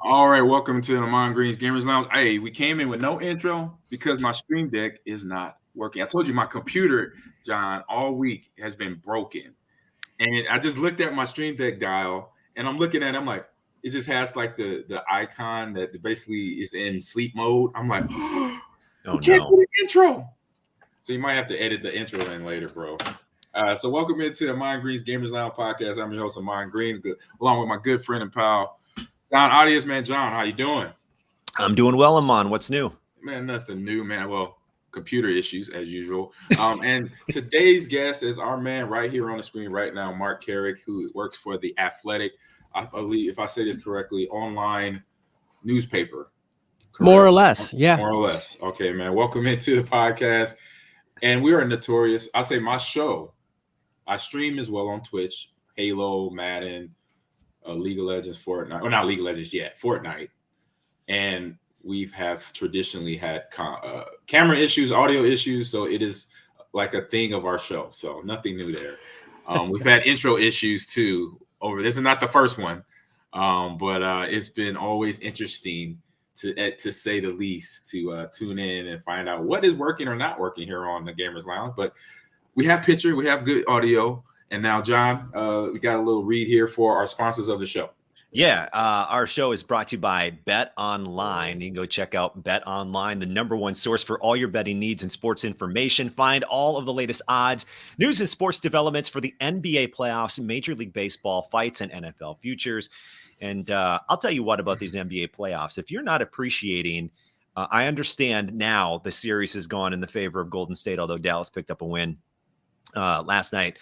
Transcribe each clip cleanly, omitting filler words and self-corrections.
All right, welcome to the Ahman Green's Gamers Lounge. Hey, we came in with no intro because my stream deck is not working. I told you my computer, John, all week has been broken. And I just looked at my stream deck dial and I'm looking at it, I'm like, it just has like the icon that basically is in sleep mode. I'm like, Oh, we can't no. do the intro. So you might have to edit the intro in later, bro. So welcome into the Ahman Green's Gamers Lounge podcast. I'm your host, Ahman Green, along with my good friend and pal, John Audience, man. John, how you doing? I'm doing well, Ahman. What's new? Man, nothing new, man. Well, computer issues as usual. And today's guest is our man right here on the screen right now, Marc Craig, who works for the Athletic, I believe, if I say this correctly, online newspaper. Correct? More or less, yeah. More or less. Okay, man. Welcome into the podcast. And we are notorious. I say my show, I stream as well on Twitch, Halo, Madden, League of Legends, Fortnite. Well, not League of Legends yet, Fortnite. And we have traditionally had camera issues, audio issues. So it is like a thing of our show. So nothing new there. We've had intro issues too. This is not the first one, but it's been always interesting to say the least, to tune in and find out what is working or not working here on the Gamers Lounge. But we have picture, we have good audio. And now, John, we got a little read here for our sponsors of the show. Yeah, our show is brought to you by Bet Online. You can go check out Bet Online, the #1 source for all your betting needs and sports information. Find all of the latest odds, news, and sports developments for the NBA playoffs, Major League Baseball fights, and NFL futures. And I'll tell you what about these NBA playoffs. If you're not appreciating, I understand now the series has gone in the favor of Golden State, although Dallas picked up a win last night.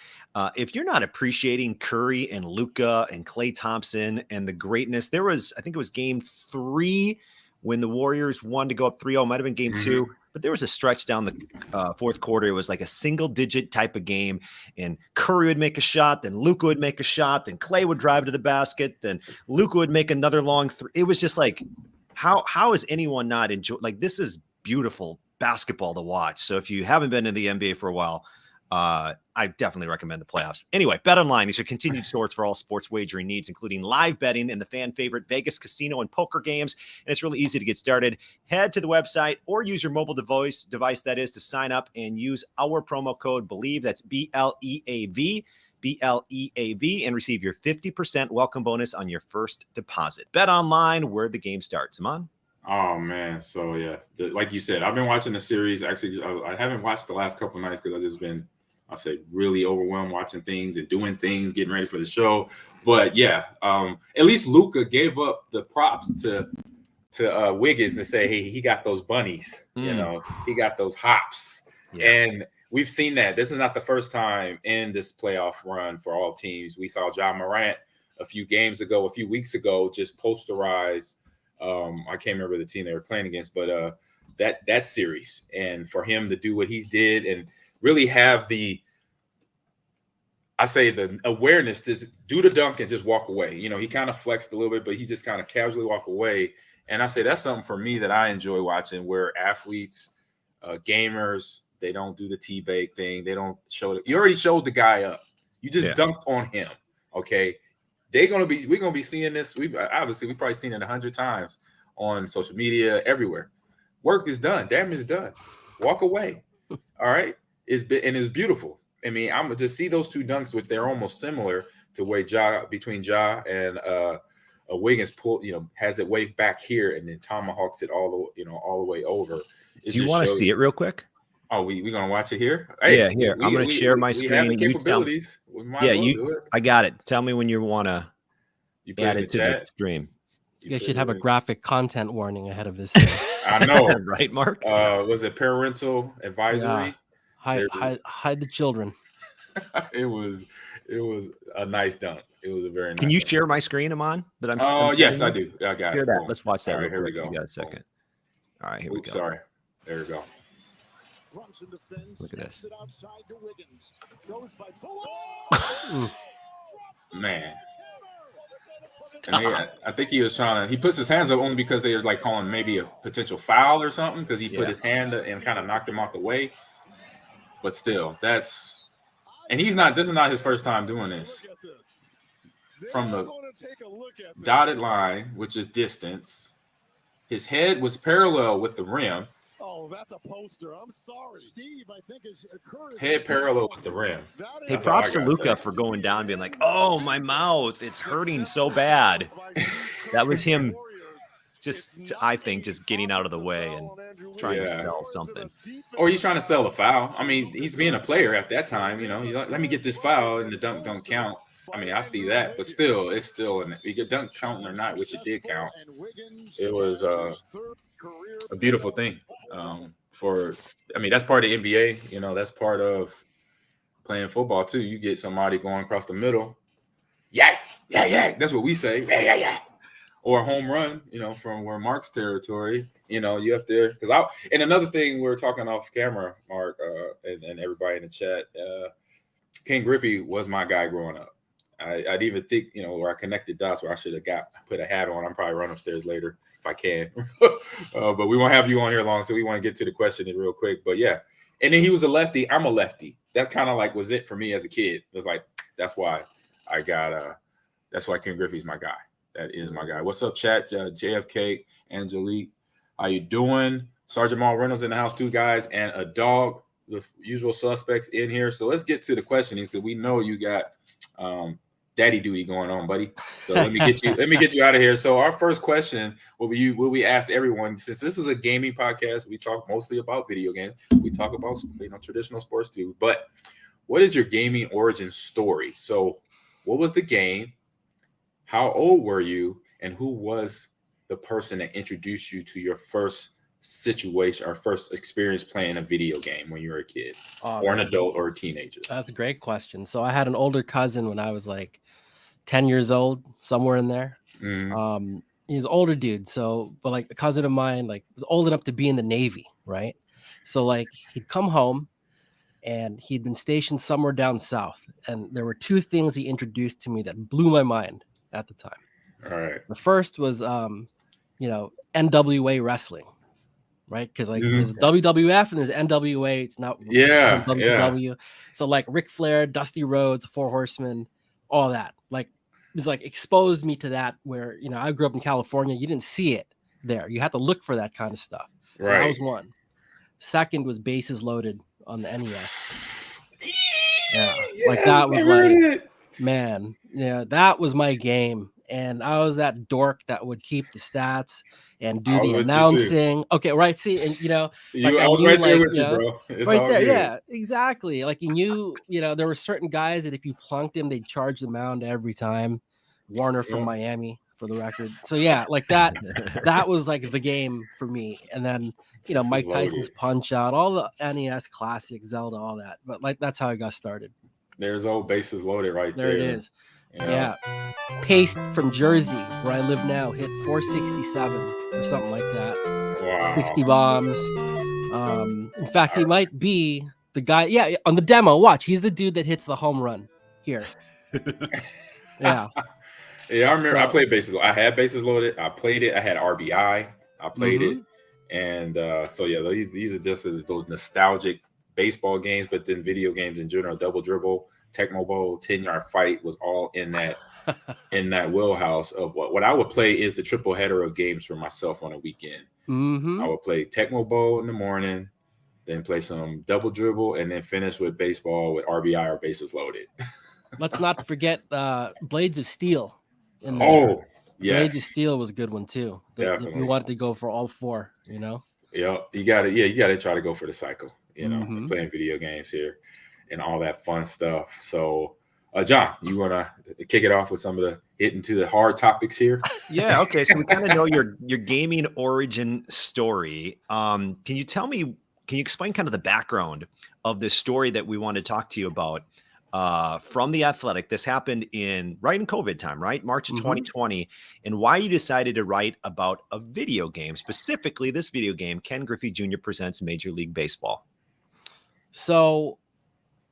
If you're not appreciating Curry and Luka and Klay Thompson and the greatness, there was, I think it was game 3 when the Warriors won to go up 3-0, might have been game 2, but there was a stretch down the fourth quarter. It was like a single digit type of game, and Curry would make a shot, then Luka would make a shot, then Klay would drive to the basket, then Luka would make another long three. It was just like, how is anyone not enjoy? Like, this is beautiful basketball to watch. So if you haven't been in the NBA for a while, I definitely recommend the playoffs. Anyway, Bet Online is your continued source for all sports wagering needs, including live betting and the fan favorite Vegas casino and poker games. And it's really easy to get started. Head to the website or use your mobile device that is to sign up and use our promo code BELIEVE. That's BLEAV, BLEAV, and receive your 50% welcome bonus on your first deposit. Bet Online, where the game starts. Ahman? Oh, man. So, yeah, like you said, I've been watching the series. Actually, I haven't watched the last couple of nights because I've just been, I say, really overwhelmed watching things and doing things, getting ready for the show. But yeah, at least Luka gave up the props to Wiggins and say, hey, he got those bunnies, you know, he got those hops. Yeah. And we've seen that. This is not the first time in this playoff run for all teams. We saw Ja Morant a few weeks ago, just posterize. I can't remember the team they were playing against, but that series, and for him to do what he did and really have the awareness to do the dunk and just walk away. You know, he kind of flexed a little bit, but he just kind of casually walked away. And I say that's something for me that I enjoy watching, where athletes, gamers, they don't do the T-bake thing. They don't show it. You already showed the guy up. You just dunked on him. Okay. We're gonna be seeing this. We've probably seen it 100 times on social media, everywhere. Work is done. Damage is done. Walk away. All right. It's beautiful. I mean, I'm to see those two dunks, which they're almost similar to where between Ja and Wiggins has it way back here and then tomahawks it all the way over. Do you want to see it real quick? Oh, we're gonna watch it here. Hey, yeah, here. I'm gonna share my screen. We have the capabilities. We might do it. I got it. Tell me when you want to add it to the stream. You guys should have a graphic content warning ahead of this. I know, right, Mark? Was it parental advisory? Yeah. Hide the children. It was a nice dunk. It was a very nice. Can you dunk. share my screen, Ahman? That yes, I do. I got it. That. Let's watch that. All right, here we go. You got a second. All right, here we go. Sorry. There we go. Look at this. Man. I think he was trying to. He puts his hands up only because they were like calling maybe a potential foul or something, because he put his hand up and kind of knocked him out the way. But still, and he's not. This is not his first time doing this. from the dotted line, which is distance. His head was parallel with the rim. Oh, that's a poster. I'm sorry. Steve, I think is head parallel with the rim. Hey, props to Luca for going down and being like, oh, my mouth, it's hurting so bad. That was him just, I think, just getting out of the way and trying to sell something. Or he's trying to sell a foul. I mean, he's being a player at that time, you know, let me get this foul and the dunk don't count. I mean, I see that, but still, it's still, you get dunk counting or not, which it did count. It was a beautiful thing. That's part of the NBA, you know, that's part of playing football too. You get somebody going across the middle. Yeah. That's what we say. Yeah. Or a home run, you know, from where Mark's territory, you know, you up there. And another thing, we were talking off camera, Mark, and everybody in the chat, Ken Griffey was my guy growing up. I'd even think, you know, where I connected dots where I should have put a hat on. I'm probably run upstairs later if I can. But we won't have you on here long, so we want to get to the question real quick. But yeah. And then he was a lefty. I'm a lefty. That's kind of like was it for me as a kid. It was like, that's why that's why Ken Griffey's my guy. That is my guy. What's up, chat? JFK, Angelique. How you doing? Sergeant Maul Reynolds in the house, 2 guys and a dog. The usual suspects in here. So let's get to the questionings because we know you got daddy duty going on, buddy. So let me get you out of here. So our first question will we ask everyone, since this is a gaming podcast, we talk mostly about video games. We talk about, you know, traditional sports too. But what is your gaming origin story? So what was the game? How old were you? And who was the person that introduced you to your first situation or first experience playing a video game when you were a kid or an adult or a teenager? That's a great question. So I had an older cousin when I was like 10 years old, somewhere in there. Mm-hmm. He was an older dude. But like a cousin of mine, like was old enough to be in the Navy. Right. So like he'd come home and he'd been stationed somewhere down south. And there were 2 things he introduced to me that blew my mind at the time. All right. The first was, NWA wrestling. Right, because like there's WWF and there's NWA. It's not WCW. Yeah. So like Ric Flair, Dusty Rhodes, 4 Horsemen, all that. Like it was like exposed me to that. Where you know I grew up in California, you didn't see it there. You had to look for that kind of stuff. So that was one. Second was Bases Loaded on the NES. Yeah, like that was like man, yeah, that was my game. And I was that dork that would keep the stats and do the announcing. Okay, right. See, and you know, like, I was right there with you, bro. It's right there, good. Yeah, exactly. Like you know, there were certain guys that if you plunked him, they'd charge the mound every time. Warner from Miami, for the record. So yeah, like that. That was like the game for me. And then you know, Mike Tyson's Punch Out, all the NES classics, Zelda, all that. But like that's how I got started. There's old Bases Loaded right there. There it is. Yeah. Paste from Jersey, where I live now, hit 467 or something like that. Wow. 60 bombs. In fact, he might be the guy. Yeah, on the demo, watch. He's the dude that hits the home run here. Yeah. Yeah, I remember I played Bases. I had Bases Loaded. I played it. I had RBI. I played it. And so, yeah, these are just those nostalgic baseball games, but then video games in general, Double Dribble, Tecmo Bowl, 10-yard fight was all in that wheelhouse of what I would play is the triple header of games for myself on a weekend. I would play Tecmo Bowl in the morning, then play some Double Dribble, and then finish with baseball with RBI or Bases Loaded. Let's not forget Blades of Steel. Oh, yeah. Blades of Steel was a good one too. If you wanted to go for all 4, you know. Yeah, you gotta try to go for the cycle, you know, playing video games here and all that fun stuff. So, John, you want to kick it off with some of the hitting to the hard topics here? Yeah. Okay. So we kind of know your gaming origin story. Can you explain kind of the background of this story that we want to talk to you about from The Athletic? This happened right in COVID time, right? March of 2020, and why you decided to write about a video game, specifically this video game, Ken Griffey Jr. Presents Major League Baseball. So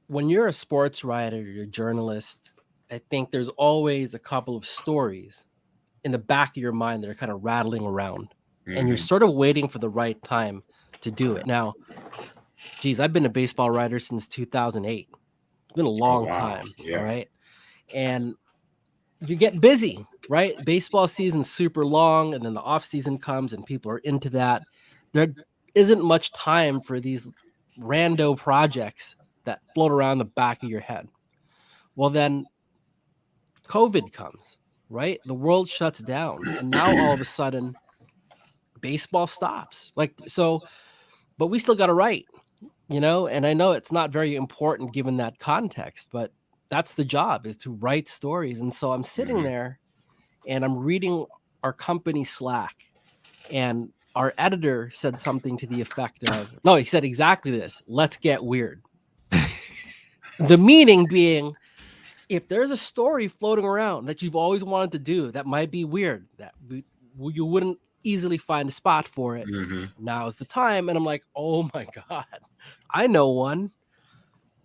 when you're a sports writer, you're a journalist, I think there's always a couple of stories in the back of your mind that are kind of rattling around. And you're sort of waiting for the right time to do it. Now, geez, I've been a baseball writer since 2008. It's been a long time. Yeah. All right. And you get busy, right? Baseball season's super long, and then the off season comes and people are into that. There isn't much time for these rando projects that float around the back of your head. Well, then COVID comes, right? The world shuts down, and now all of a sudden baseball stops. Like, so, but we still got to write, and I know it's not very important given that context, but that's the job, is to write stories. And so I'm sitting there and I'm reading our company Slack, and our editor said something to the effect of, no, he said exactly this: let's get weird. The meaning being, if there's a story floating around that you've always wanted to do that might be weird, that you wouldn't easily find a spot for it, now's the time. And I'm like, oh my God, I know one.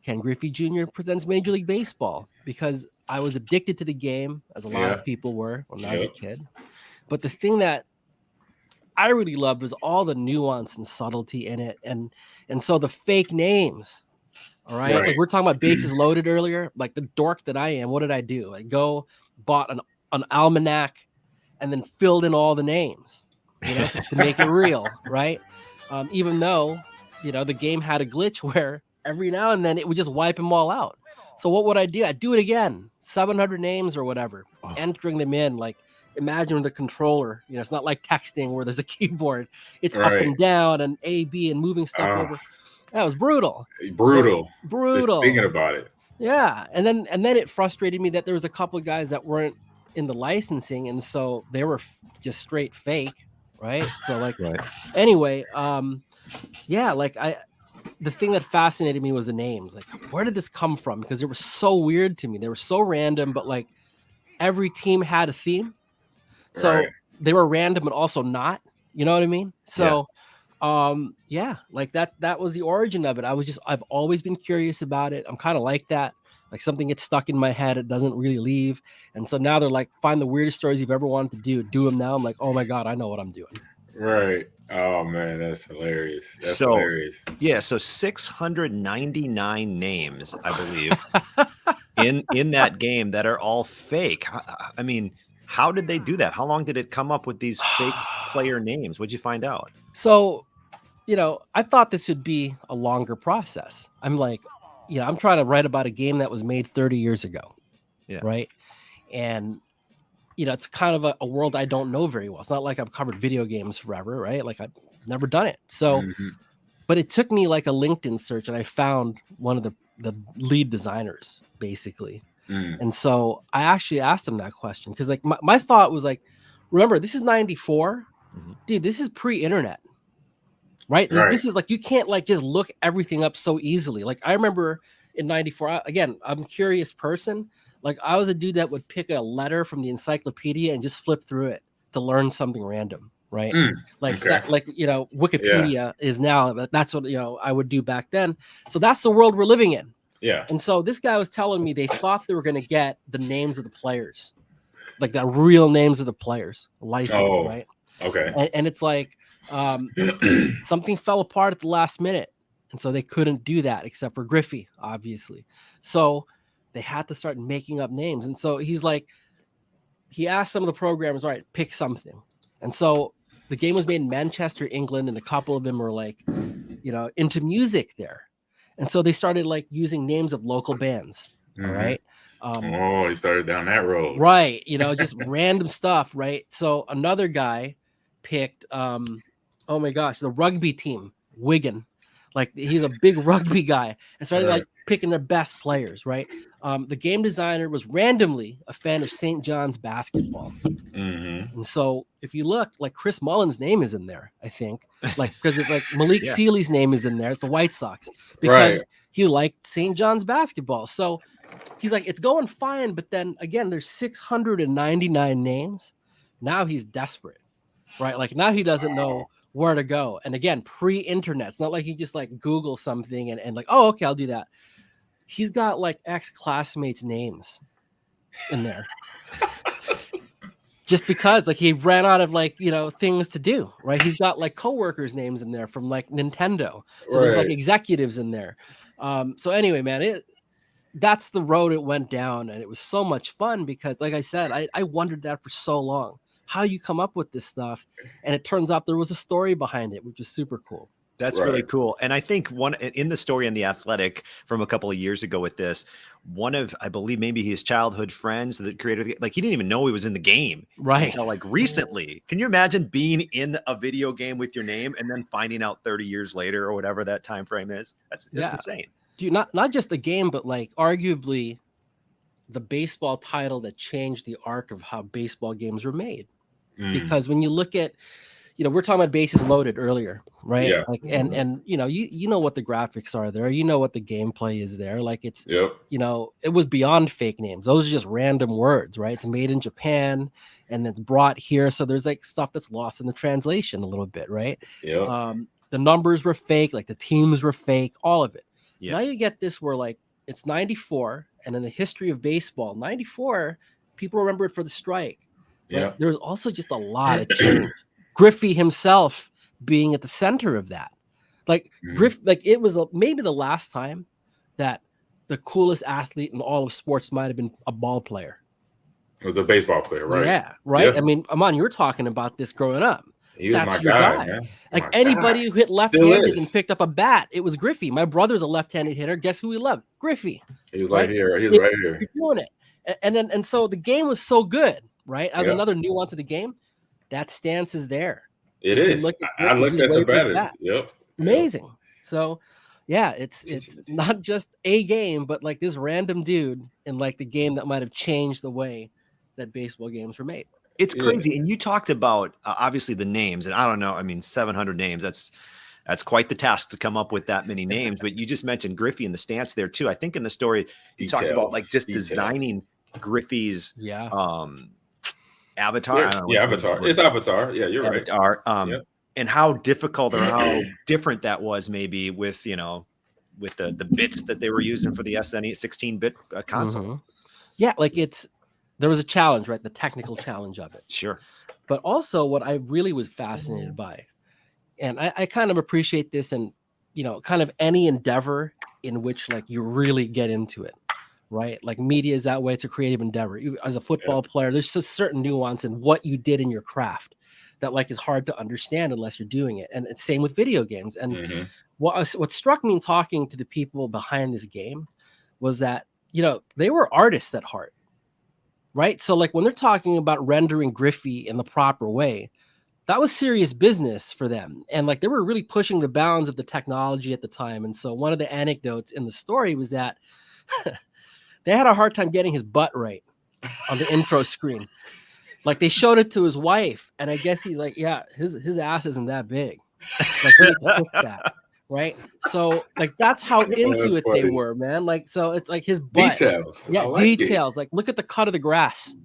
Ken Griffey Jr. presents Major League Baseball, because I was addicted to the game, as a lot of people were when I was a kid. But the thing that I really loved was all the nuance and subtlety in it. And so the fake names, all right? Like, we're talking about bases loaded earlier. Like, the dork that I am, what did I do? I bought an almanac and then filled in all the names, to make it real, right? Even though, the game had a glitch where every now and then it would just wipe them all out. So what would I do? I'd do it again, 700 names or whatever, entering them in. Like, imagine the controller, it's not like texting where there's a keyboard. It's up and down and A, B, and moving stuff over. That was brutal. Brutal. Just thinking about it. Yeah. And then it frustrated me that there was a couple of guys that weren't in the licensing, and so they were just straight fake, right? So like, anyway, the thing that fascinated me was the names. Like, where did this come from? Because they were so weird to me. They were so random, but like every team had a theme. So they were random, but also not, you know what I mean? So, like that was the origin of it. I've always been curious about it. I'm kind of like that. Like, something gets stuck in my head, it doesn't really leave. And so now they're like, find the weirdest stories you've ever wanted to do them now. I'm like, oh my God, I know what I'm doing. Right. Oh man, that's hilarious. That's hilarious. Yeah, so 699 names, I believe, in that game that are all fake. I mean, how did they do that? How long did it come up with these fake player names? What'd you find out? So, I thought this would be a longer process. I'm like, I'm trying to write about a game that was made 30 years ago. Yeah. Right. And it's kind of a world I don't know very well. It's not like I've covered video games forever, right? Like, I've never done it. So, but it took me like a LinkedIn search, and I found one of the lead designers, basically. And so I actually asked him that question, because like my thought was like, remember, this is 94. Dude, this is pre-internet, right? This is like, you can't like just look everything up so easily. Like, I remember in 94, again, I'm a curious person. Like, I was a dude that would pick a letter from the encyclopedia and just flip through it to learn something random, right? Wikipedia is now, but that's what, I would do back then. So that's the world we're living in. Yeah. And so this guy was telling me they thought they were going to get the names of the players, like the real names of the players, licensed, right? Okay. And it's like, something fell apart at the last minute. And so they couldn't do that, except for Griffey, obviously. So they had to start making up names. And so he's like, he asked some of the programmers, all right, pick something. And so the game was made in Manchester, England, and a couple of them were like, into music there. And so they started like using names of local bands. All right. He started down that road. Right. Just random stuff. Right. So another guy picked, oh my gosh, the rugby team, Wigan. Like, he's a big rugby guy, and started like picking their best players, right? The game designer was randomly a fan of St. John's basketball. And so if you look, like, Chris Mullen's name is in there, I think, like, because it's like Malik Sealy's name is in there. It's the White Sox, because he liked St. John's basketball. So he's like, it's going fine. But then again, there's 699 names. Now he's desperate, right? Like, now he doesn't know where to go. And again, pre-internet. It's not like he just like Google something and like, oh, okay, I'll do that. He's got like ex-classmates' names in there. Just because like he ran out of like, things to do, right? He's got like coworkers' names in there from like Nintendo. So there's like executives in there. So anyway, man, that's the road it went down, and it was so much fun because, like I said, I wondered that for so long. How you come up with this stuff, and it turns out there was a story behind it, which is super cool. That's really cool. And I think one in the story in The Athletic from a couple of years ago with this, one of, I believe maybe his childhood friends, the creator, like he didn't even know he was in the game. Right. Until like recently. Can you imagine being in a video game with your name and then finding out 30 years later or whatever that time frame is? That's insane. Dude, not just the game, but like arguably the baseball title that changed the arc of how baseball games were made. Because when you look at, we're talking about bases loaded earlier, right? Yeah. Like, and you know what the graphics are there, what the gameplay is there. Like it's, it was beyond fake names. Those are just random words, right? It's made in Japan and it's brought here. So there's like stuff that's lost in the translation a little bit, right? Yeah. The numbers were fake, like the teams were fake, all of it. Yeah. Now you get this where like it's 94, and in the history of baseball, 94, people remember it for the strike. Yeah. There was also just a lot of change. Griffey himself being at the center of that. Like it was maybe the last time that the coolest athlete in all of sports might have been a ball player. It was a baseball player, right? Yeah, right. Yeah. I mean, Ahman, you were talking about this growing up. He was That's my your guy, guy. man. Like anybody who hit Still left-handed is. and picked up a bat, it was Griffey. My brother's a left-handed hitter. Guess who he loved? Griffey. He was right here. He was right here. You're doing it. And so the game was so good, right? As Yeah. another nuance of the game, that stance is there. It is. I looked at the batters. Yep. Amazing. So yeah, it's not just a game, but like this random dude in like the game that might have changed the way that baseball games were made. It's crazy. And you talked about obviously the names, and I don't know, I mean, 700 names, that's quite the task to come up with that many names. But you just mentioned Griffey and the stance there too. I think in the story you talked about like just designing Griffey's avatar. Yeah, Avatar. It's Avatar. Yeah, you're right. And how difficult or how different that was maybe with with the bits that they were using for the SNES 16-bit console. Yeah, like there was a challenge, right? The technical challenge of it. Sure. But also what I really was fascinated by, and I kind of appreciate this, and kind of any endeavor in which like you really get into it, right? Like media is that way. It's a creative endeavor. As a football player, there's just certain nuance in what you did in your craft that like is hard to understand unless you're doing it. And it's same with video games. And what struck me in talking to the people behind this game was that, they were artists at heart, right? So like when they're talking about rendering Griffey in the proper way, that was serious business for them. And like they were really pushing the bounds of the technology at the time. And so one of the anecdotes in the story was that they had a hard time getting his butt right on the intro screen. Like they showed it to his wife, and I guess he's like, yeah, his ass isn't that big. Like we need to fix that, right? So like that's how into it they were, man. Like so it's like his butt. Details. Yeah, details. Like look at the cut of the grass.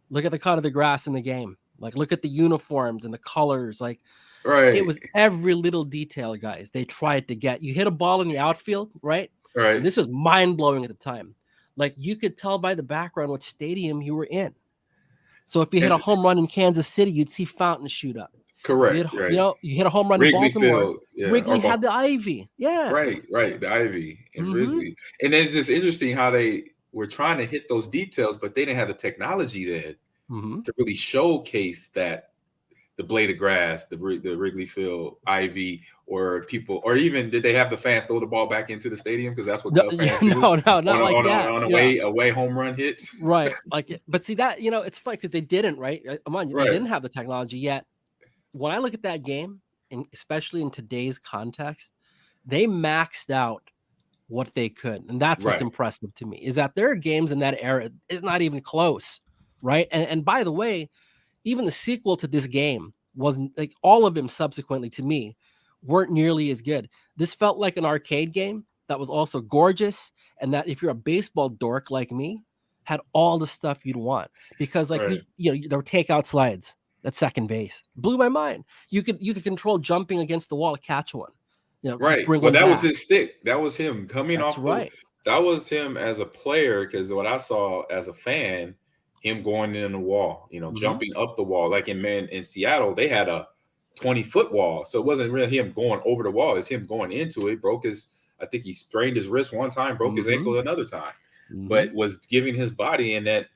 Look at the cut of the grass in the game. Like look at the uniforms and the colors. Like it was every little detail, guys. They tried to get. You hit a ball in the outfield, right? Right. And this was mind-blowing at the time. Like you could tell by the background what stadium you were in. So if you hit a home run in Kansas City, you'd see fountains shoot up. Correct. You hit a home run Wrigley in Baltimore. Field, Wrigley had the ivy. Yeah. Right. The ivy in Wrigley. And then it's just interesting how they were trying to hit those details, but they didn't have the technology then to really showcase that the blade of grass, the Wrigley Field ivy, or even did they have the fans throw the ball back into the stadium? Because that's what Cub fans do. No, not like that. On away home run hits. Right. Like, but see that, it's funny because they didn't, right? They didn't have the technology yet. When I look at that game, and especially in today's context, they maxed out what they could. And that's what's impressive to me, is that there are games in that era is not even close. Right. And by the way, even the sequel to this game wasn't like all of them subsequently to me weren't nearly as good. This felt like an arcade game that was also gorgeous. And that if you're a baseball dork like me, had all the stuff you'd want, because like, there were takeout slides at second base. Blew my mind. You could control jumping against the wall to catch one. Right. Well, that was his stick. That was him coming off. That was him as a player. Because what I saw as a fan, him going in the wall, jumping up the wall. Like in Seattle, they had a 20-foot wall. So it wasn't really him going over the wall. It's him going into it. I think he strained his wrist one time, broke his ankle another time. but was giving his body, and that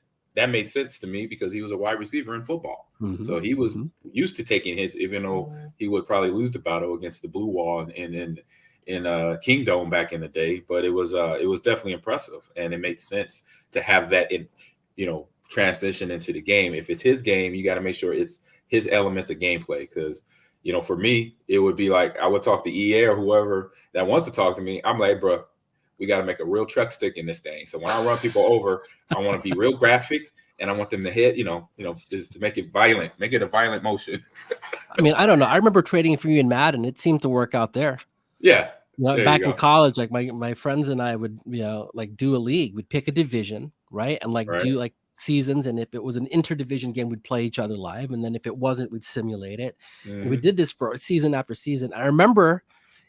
made sense to me because he was a wide receiver in football. So he was used to taking hits, even though he would probably lose the battle against the blue wall and in Kingdom back in the day. But it was definitely impressive, and it made sense to have that transition into the game. If it's his game, you got to make sure it's his elements of gameplay. Because for me, it would be like I would talk to EA or whoever that wants to talk to me. I'm like, bro, we got to make a real truck stick in this thing. So when I run people over, I want to be real graphic, and I want them to hit, just to make it violent, make it a violent motion. I mean, I don't know. I remember trading for you in Madden. It seemed to work out there. Yeah. Back in college, like my friends and I would, like do a league. We'd pick a division, right? And do like seasons. And if it was an interdivision game, we'd play each other live. And then if it wasn't, we'd simulate it. And we did this for season after season. I remember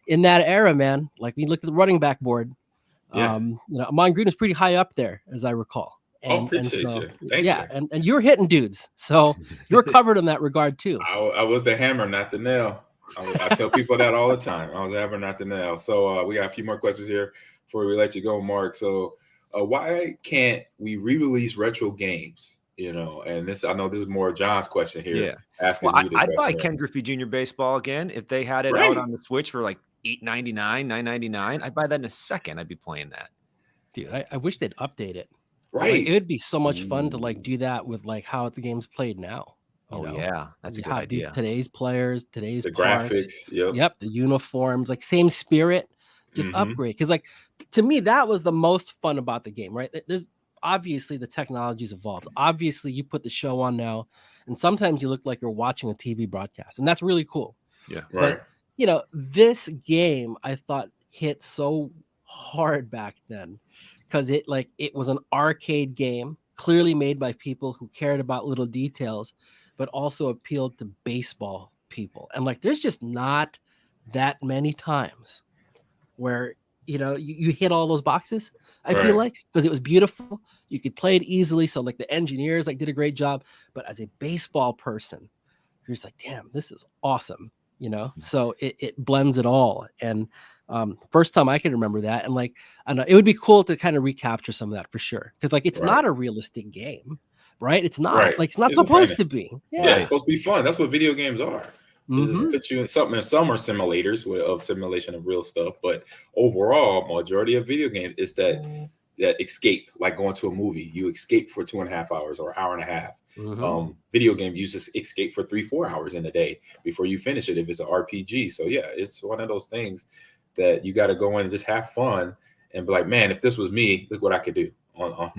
in that era, man, like we looked at the running back board. Ahman Green was pretty high up there, as I recall. And, appreciate you. Thank you. And you were hitting dudes. So you're covered in that regard too. I was the hammer, not the nail. I tell people that all the time. I was the hammer, not the nail. So we got a few more questions here before we let you go, Mark. So why can't we re-release retro games? And this, I know this is more John's question here. Yeah. Asking you I'd buy Ken Griffey Jr. baseball again if they had it out on the Switch for like $8.99, $9.99. I'd buy that in a second. I'd be playing that. Dude, I wish they'd update it. Right. Like, it would be so much fun to like do that with like how the game's played now. Yeah, that's a good idea. Today's players, today's the parts, graphics, yep, the uniforms, like same spirit, just upgrade. Because like to me, that was the most fun about the game, right? There's obviously the technology's evolved. Obviously, you put the show on now, and sometimes you look like you're watching a TV broadcast, and that's really cool. Yeah, right. But this game I thought hit so hard back then because it was an arcade game, clearly made by people who cared about little details, but also appealed to baseball people. And like, there's just not that many times where, you hit all those boxes. I feel like, because it was beautiful. You could play it easily. So like the engineers did a great job, but as a baseball person, you're just like, damn, this is awesome. So it blends it all. And first time I can remember that. And like, I don't know, it would be cool to kind of recapture some of that for sure. Cause like, it's not a realistic game. Right? It's not like it's not supposed to be. Yeah, it's supposed to be fun. That's what video games are. Just put you in something. And some are simulators of simulation of real stuff, but overall, majority of video games is that escape, like going to a movie. You escape for 2.5 hours or an hour and a half. Video games, you just escape for 3-4 hours in a day before you finish it. If it's an RPG, so yeah, it's one of those things that you got to go in and just have fun and be like, man, if this was me, look what I could do. On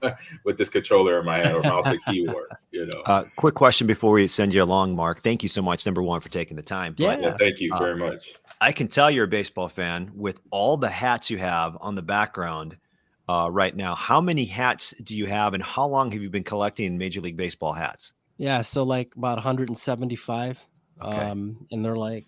with this controller in my hand or mouse and keyboard, Quick question before we send you along, Mark. Thank you so much, number one, for taking the time. But, thank you very much. I can tell you're a baseball fan with all the hats you have on the background right now. How many hats do you have, and how long have you been collecting Major League Baseball hats? Yeah, so like about 175. And they're like,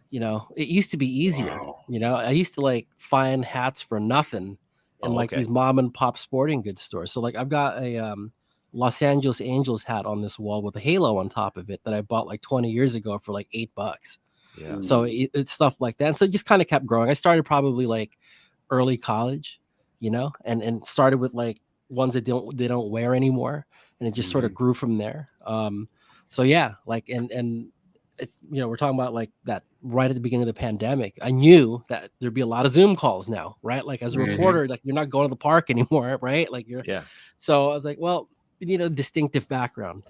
it used to be easier. Wow. I used to like find hats for nothing. And these mom and pop sporting goods stores. So like I've got a Los Angeles Angels hat on this wall with a halo on top of it that I bought like 20 years ago for like $8. Yeah. So it's stuff like that. And so it just kind of kept growing. I started probably like early college, and started with like ones that they don't wear anymore. And it just sort of grew from there. So yeah, like, and it's, we're talking about like that right at the beginning of the pandemic. I knew that there'd be a lot of Zoom calls now, right? Like as a reporter, like you're not going to the park anymore, right? Like so I was like, well, you need a distinctive background.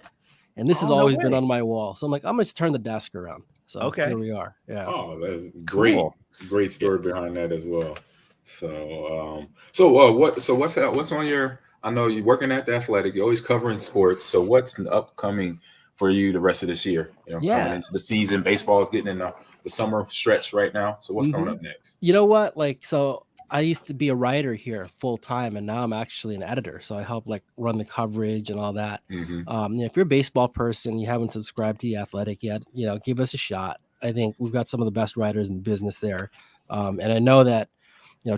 And this has always been on my wall. So I'm like, I'm going to turn the desk around. So here we are. Yeah. Oh, that's great. Cool. Great story behind that as well. So, what's on your, I know you're working at the Athletic, you're always covering sports. So what's upcoming for you the rest of this year? Coming into the season, baseball is getting in the summer stretch right now. So what's coming up next? You know what? Like, so I used to be a writer here full time, and now I'm actually an editor. So I help like run the coverage and all that. If you're a baseball person, you haven't subscribed to the Athletic yet, give us a shot. I think we've got some of the best writers in the business there. And I know that,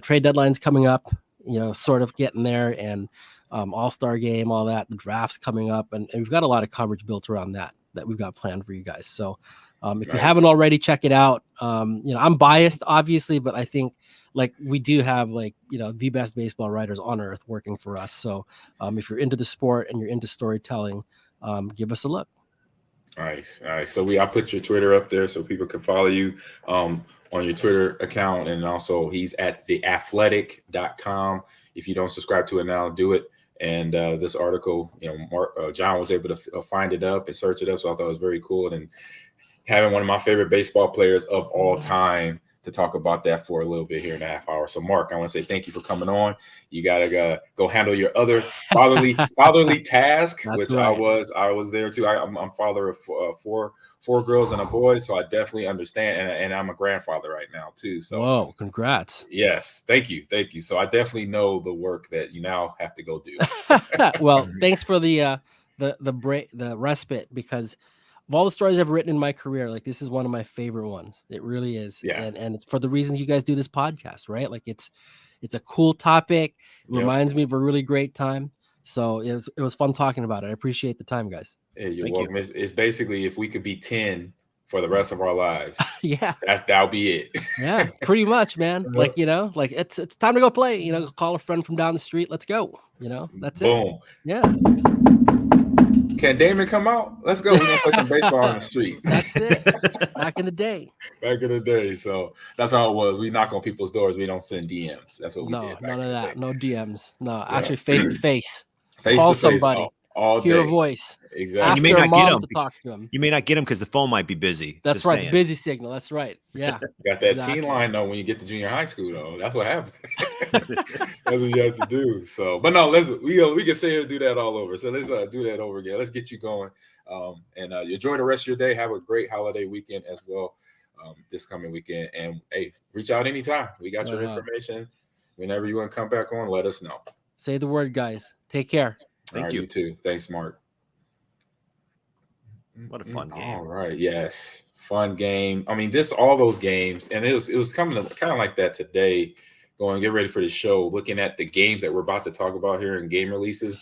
trade deadline's coming up, sort of getting there, and All-Star game, all that, the draft's coming up, and we've got a lot of coverage built around that we've got planned for you guys. So If you haven't already, check it out. I'm biased, obviously, but I think like we do have like, the best baseball writers on earth working for us. So if you're into the sport and you're into storytelling, give us a look. Nice. All right. So I put your Twitter up there so people can follow you on your Twitter account. And also he's at theathletic.com. If you don't subscribe to it now, do it. And this article, John was able to find it up and search it up. So I thought it was very cool. And having one of my favorite baseball players of all time to talk about that for a little bit here in a half hour. So Mark, I want to say thank you for coming on. You gotta go handle your other fatherly task, That's which right. I was there too. I'm father of four girls and a boy, so I definitely understand, and I'm a grandfather right now too. So whoa, congrats. Yes, thank you. So I definitely know the work that you now have to go do. Well, thanks for the break, the respite, because of all the stories I've written in my career, like this is one of my favorite ones. It really is. Yeah. And it's for the reasons you guys do this podcast, right? Like it's a cool topic. It reminds me of a really great time. So it was fun talking about it. I appreciate the time, guys. Yeah, you're welcome. It's basically if we could be 10 for the rest of our lives. Yeah. That'll be it. Yeah, pretty much, man. Like, it's time to go play, call a friend from down the street. Let's go. That's it. Boom. Yeah. Can Damon come out? Let's go. We're gonna play some baseball on the street. That's it. Back in the day. So that's how it was. We knock on people's doors. We don't send DMs. That's what we did. None of that. No DMs. No, actually face to face. Call Call somebody. All hear day. A voice. Exactly. Ask you may their not mom get them. to talk to him. You may not get them because the phone might be busy. That's Just right. saying. Busy signal. That's right. Yeah. Got that teen line though when you get to junior high school though. That's what happens. That's what you have to do. So, but no, we can sit here and do that all over. So let's do that over again. Let's get you going. And enjoy the rest of your day. Have a great holiday weekend as well. This coming weekend. And hey, reach out anytime. We got your information. Whenever you want to come back on, let us know. Say the word, guys. Take care. Thank you. You too. Thanks, Mark. What a fun game. All right. Yes. Fun game. I mean, all those games, and it was coming kind of like that today, going get ready for the show, looking at the games that we're about to talk about here and game releases.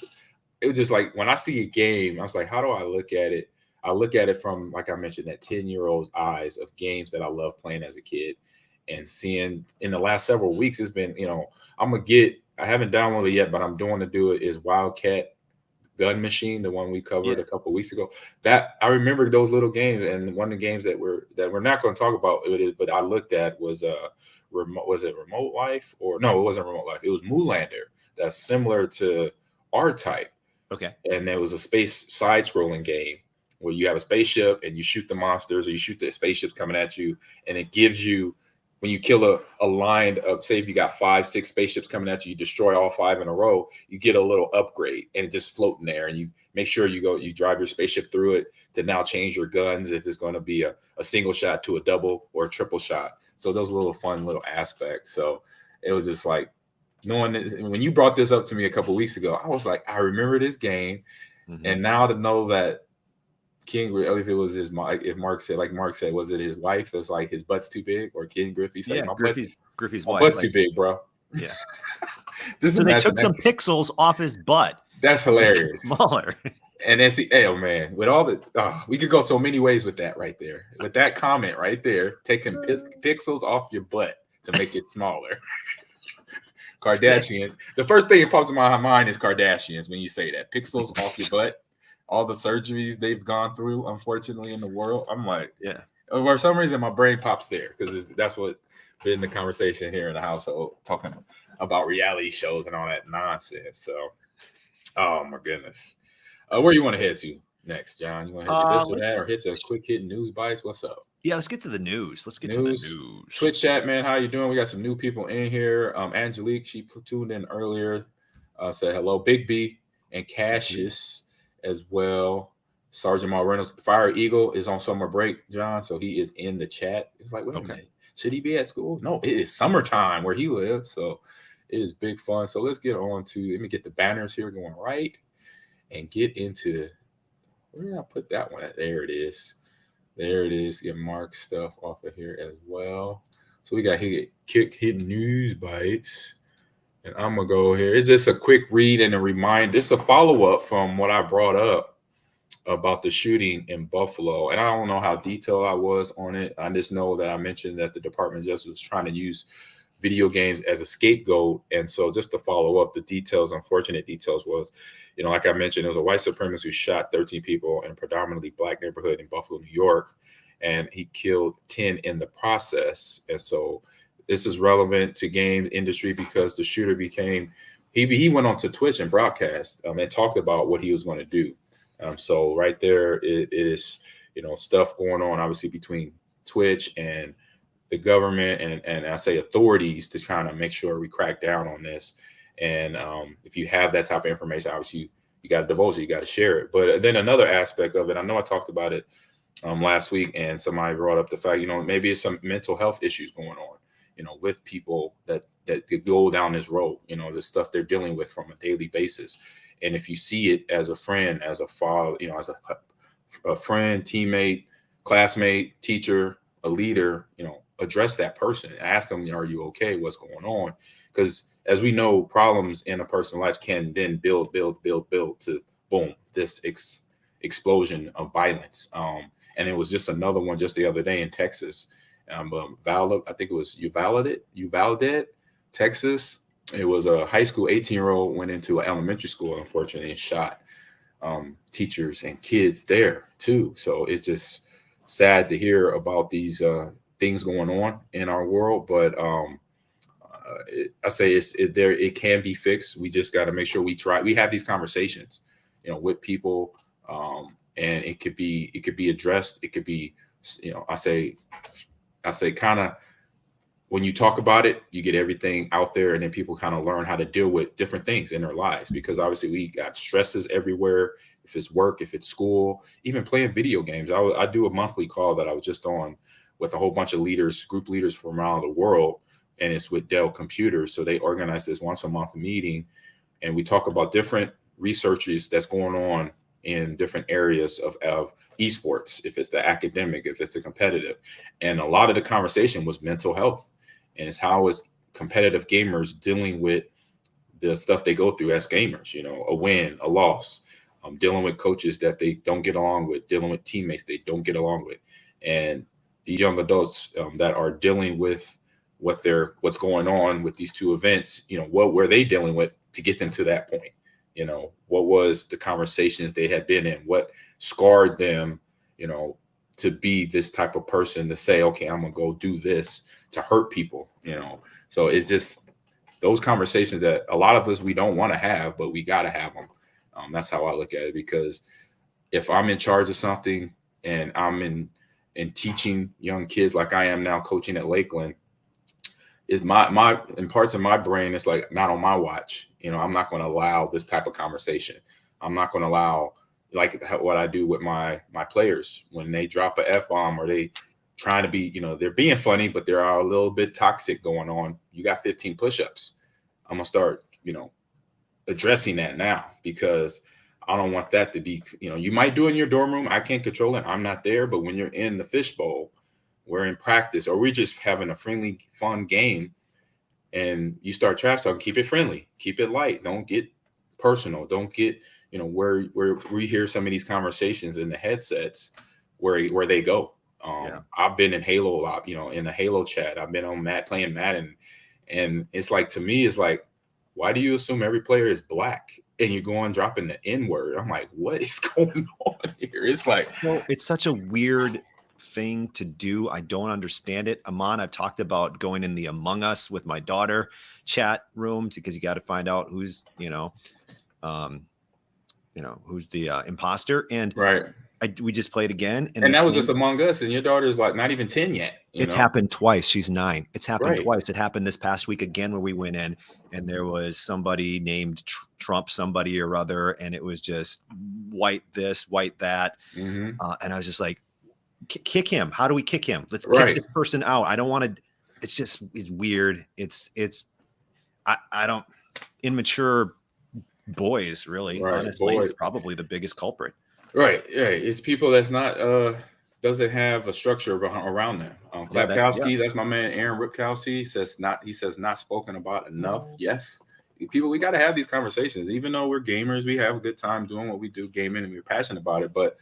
It was just like when I see a game, I was like, how do I look at it? I look at it from, like I mentioned, that 10-year-old's eyes of games that I love playing as a kid, and seeing in the last several weeks, it's been, I haven't downloaded it yet, but I'm doing to do it is Wildcat Gun Machine, the one we covered a couple of weeks ago. That I remember those little games, and one of the games that we're not going to talk about, but I looked at was Remote Life, or no, it wasn't Remote Life. It was Moolander. That's similar to R-Type. Okay. And it was a space side-scrolling game where you have a spaceship and you shoot the monsters, or you shoot the spaceships coming at you, and it gives you, when you kill a line of, say if you got 5-6 spaceships coming at you, you destroy all 5 in a row, you get a little upgrade and it just floating there, and you make sure you drive your spaceship through it to now change your guns if it's going to be a single shot to a double or a triple shot. So those little fun little aspects. So it was just like knowing this, when you brought this up to me a couple of weeks ago, I was like, I remember this game. Mm-hmm. And now to know that King, if it was if Mark said, was it his wife? It was like his butt's too big, or King Griffey said, Griffey's my wife. butt's too big, bro. Yeah. So they took some pixels off his butt. That's hilarious. Smaller. And then oh man, with all we could go so many ways with that right there. With that comment right there, taking pixels off your butt to make it smaller. Kardashian. The first thing that pops in my mind is Kardashians when you say that. Pixels off your butt. All the surgeries they've gone through, unfortunately, in the world. I'm like, yeah. For some reason, my brain pops there because that's what been the conversation here in the household, talking about reality shows and all that nonsense. So, oh my goodness. Where you want to head to next, John? You want to hit this or that, or hit a quick hit news bites? What's up? Yeah, let's get to the news. To the news. Twitch chat, man. How you doing? We got some new people in here. Angelique, she tuned in earlier. Said hello. Big B and Cassius as well. Sergeant Mal Reynolds. Fire Eagle is on summer break, John, so he is in the chat. It's like, wait a minute. Should he be at school? No, it is summertime where he lives, so it is big fun. So let's get on to, let me get the banners here going right and get into, where did I put that one at? There it is. There it is. Get Mark's stuff off of here as well. So we got kick hit news bites. And I'm going to go here. It's just a quick read and a reminder. It's a follow-up from what I brought up about the shooting in Buffalo. And I don't know how detailed I was on it. I just know that I mentioned that the Department of Justice was trying to use video games as a scapegoat. And so just to follow up the details, unfortunate details was, like I mentioned, it was a white supremacist who shot 13 people in a predominantly black neighborhood in Buffalo, New York, and he killed 10 in the process. And so this is relevant to game industry because the shooter he went on to Twitch and broadcast and talked about what he was going to do. So right there, it is, stuff going on, obviously, between Twitch and the government and I say authorities to kind of make sure we crack down on this. And if you have that type of information, obviously you got to divulge it, you got to share it. But then another aspect of it, I know I talked about it last week, and somebody brought up the fact, maybe it's some mental health issues going on, with people that go down this road, the stuff they're dealing with from a daily basis. And if you see it as a friend, as a father, as a friend, teammate, classmate, teacher, a leader, address that person, ask them, are you okay? What's going on? Because as we know, problems in a person's life can then build to boom, this explosion of violence. And it was just another one just the other day in Texas. I think it was Uvalde, Texas. It was a high school 18-year-old went into an elementary school, unfortunately, and shot teachers and kids there too. So it's just sad to hear about these things going on in our world. But I say it can be fixed. We just got to make sure we have these conversations, with people, and it could be addressed. It could be, I say kind of, when you talk about it, you get everything out there, and then people kind of learn how to deal with different things in their lives, because obviously we got stresses everywhere. If it's work, if it's school, even playing video games. I do a monthly call that I was just on with a whole bunch of group leaders from around the world, and it's with Dell Computers. So they organize this once a month meeting, and we talk about different researches that's going on in different areas of esports, if it's the academic, if it's the competitive. And a lot of the conversation was mental health. And it's how is competitive gamers dealing with the stuff they go through as gamers, a win, a loss, dealing with coaches that they don't get along with, dealing with teammates they don't get along with. And these young adults that are dealing with what's going on with these two events, what were they dealing with to get them to that point? What was the conversations they had been in? What scarred them, to be this type of person to say, okay, I'm going to go do this to hurt people, So it's just those conversations that a lot of us, we don't want to have, but we got to have them. That's how I look at it, because if I'm in charge of something and I'm in teaching young kids like I am now coaching at Lakeland, is my in parts of my brain, it's like not on my watch. I'm not going to allow this type of conversation. I'm not going to allow like what I do with my players when they drop a F-bomb or they trying to be, they're being funny, but there are a little bit toxic going on. You got 15 push-ups. I'm going to start, addressing that now, because I don't want that to be, you might do it in your dorm room. I can't control it. I'm not there. But when you're in the fishbowl, we're in practice, or we're just having a friendly, fun game, and you start trash talking, keep it friendly, keep it light. Don't get personal. Don't get, where we hear some of these conversations in the headsets where they go. I've been in Halo a lot, in the Halo chat. I've been on playing Madden, and it's like, to me, it's like, why do you assume every player is black and you're going dropping the N-word? I'm like, what is going on here? It's like, it's such a weird thing to do. I don't understand it. Ahman, I've talked about going in the Among Us with my daughter chat room, because you got to find out who's, who's the imposter. And right. We just played again. And that was just Among Us, and your daughter's like not even 10 yet. It's happened twice. She's 9. It's happened right. twice. It happened this past week again, where we went in and there was somebody named Trump, somebody or other. And it was just white this, white that. Mm-hmm. And I was just like, kick him. How do we kick him? Let's right. kick this person out. I don't want to. It's weird. I don't, immature boys, really. Right. Honestly, it's probably the biggest culprit. Right. Yeah. It's people that's not, doesn't have a structure around them. Klapkowski, that's my man, Aaron Ripkowski, he says not spoken about enough. Yes. people, we got to have these conversations. Even though we're gamers, we have a good time doing what we do, gaming, and we're passionate about it. But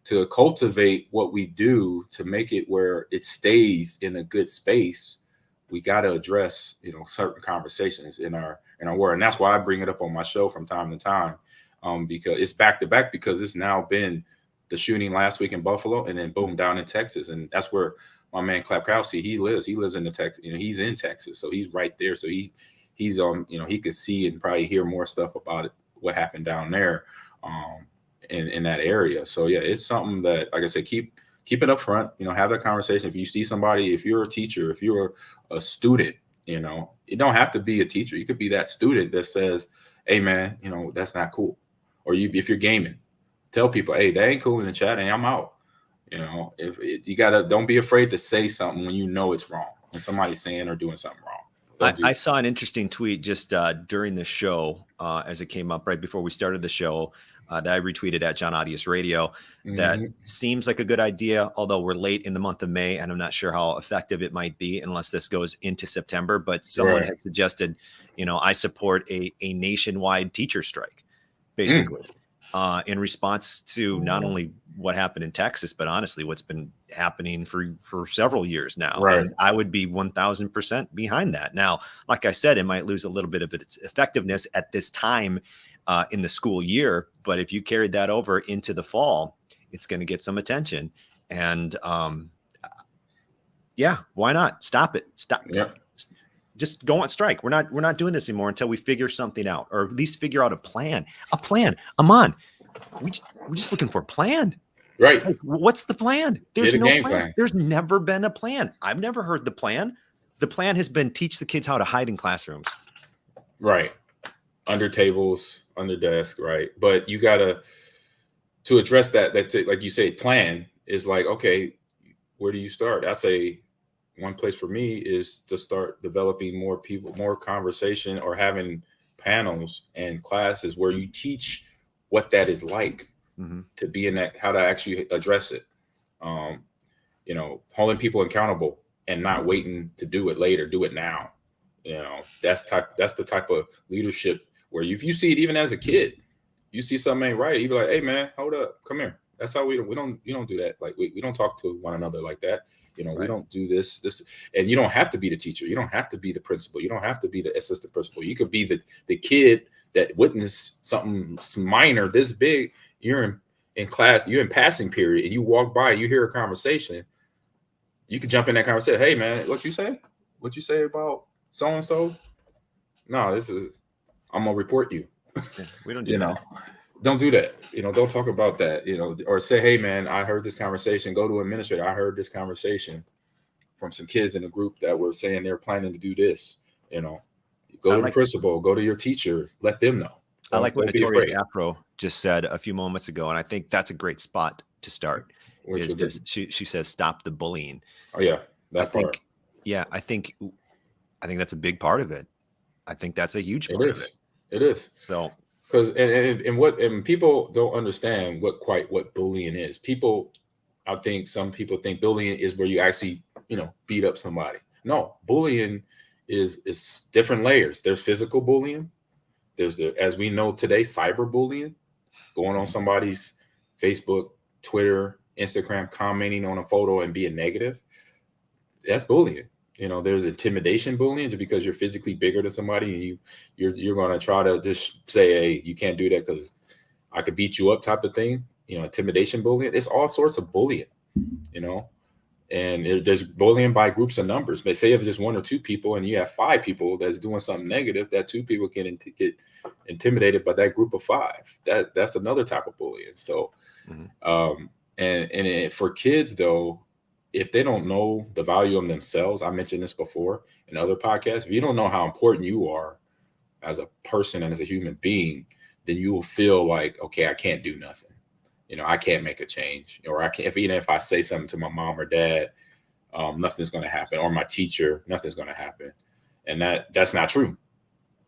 to cultivate what we do to make it where it stays in a good space, we got to address, certain conversations in our world. And that's why I bring it up on my show from time to time, because it's back to back, because it's now been the shooting last week in Buffalo and then boom, down in Texas. And that's where my man Klapkowski, he lives in the Texas, he's in Texas. So he's right there. So he's on, he could see and probably hear more stuff about it, what happened down there in that area. So yeah, it's something that, like I said, keep it up front, have that conversation. If you see somebody, if you're a teacher, if you're a student, you don't have to be a teacher. You could be that student that says, hey man, that's not cool. Or if you're gaming, tell people, hey, that ain't cool in the chat, and I'm out. Don't be afraid to say something when it's wrong, when somebody's saying or doing something wrong. I saw an interesting tweet just during the show as it came up right before we started the show that I retweeted at John Audius Radio. That seems like a good idea, although we're late in the month of May, and I'm not sure how effective it might be unless this goes into September. But someone had suggested, I support a nationwide teacher strike, basically. In response to not only what happened in Texas, but honestly, what's been happening for several years now. Right. And I would be 1000% behind that. Now, like I said, it might lose a little bit of its effectiveness at this time in the school year. But if you carried that over into the fall, it's going to get some attention. And why not? Stop it. Stop. Yeah. Just go on strike. We're not doing this anymore until we figure something out, or at least figure out a plan. Ahman, we're just looking for a plan. Right. Like, what's the plan? There's no plan. There's never been a plan. I've never heard the plan. The plan has been teach the kids how to hide in classrooms. Right. Under tables, under desk. Right. But you gotta, to address that, like you say, plan is like, okay, where do you start? I say, one place for me is to start developing more people, more conversation, or having panels and classes where you teach what that is like to be in that, how to actually address it. Holding people accountable and not waiting to do it later, do it now. That's the type of leadership where if you see it, even as a kid, you see something ain't right, you be like, hey man, hold up, come here. That's how you don't do that. Like we don't talk to one another like that. We don't do this, and you don't have to be the teacher. You don't have to be the principal. You don't have to be the assistant principal. You could be the kid that witnessed something minor this big. You're in class, you're in passing period, and you walk by, you hear a conversation. You could jump in that conversation. Hey man, what you say? What you say about so-and-so? No, I'm gonna report you. We don't do that. Don't do that. Don't talk about that, or say, hey man, I heard this conversation. Go to administrator. I heard this conversation from some kids in a group that were saying they're planning to do this. Go to the principal, go to your teacher, let them know. I like what Notorious Afro just said a few moments ago, and I think that's a great spot to start. She says, stop the bullying. Oh yeah. I think that's a big part of it. I think that's a huge part of it. It is. So, because and people don't understand what bullying is. I think some people think bullying is where you actually, beat up somebody. No, bullying is different layers. There's physical bullying. There's as we know today, cyberbullying, going on somebody's Facebook, Twitter, Instagram, commenting on a photo and being negative. That's bullying. There's intimidation bullying, just because you're physically bigger than somebody and you're going to try to just say, hey, you can't do that because I could beat you up type of thing. Intimidation bullying. It's all sorts of bullying, and there's bullying by groups of numbers. But say if it's just one or two people and you have 5 people that's doing something negative, that 2 people can get intimidated by that group of 5. That's another type of bullying. So, for kids though, if they don't know the value of themselves, I mentioned this before in other podcasts, if you don't know how important you are as a person and as a human being, then you will feel like, okay, I can't do nothing. I can't make a change, or I can't, even if I say something to my mom or dad, nothing's going to happen, or my teacher, nothing's going to happen. And that's not true.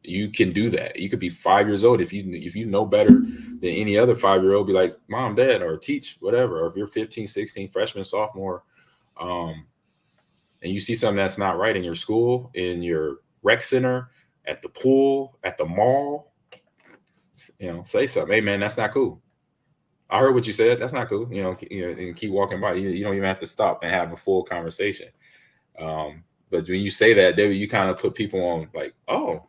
You can do that. You could be 5 years old. If you know better than any other 5-year-old, be like, mom, dad, or teach, whatever. Or if you're 15, 16, freshman, sophomore, and you see something that's not right in your school, in your rec center, at the pool, at the mall, say something. Hey, man, that's not cool. I heard what you said. That's not cool. And keep walking by. You don't even have to stop and have a full conversation. But when you say that, David, you kind of put people on like, oh,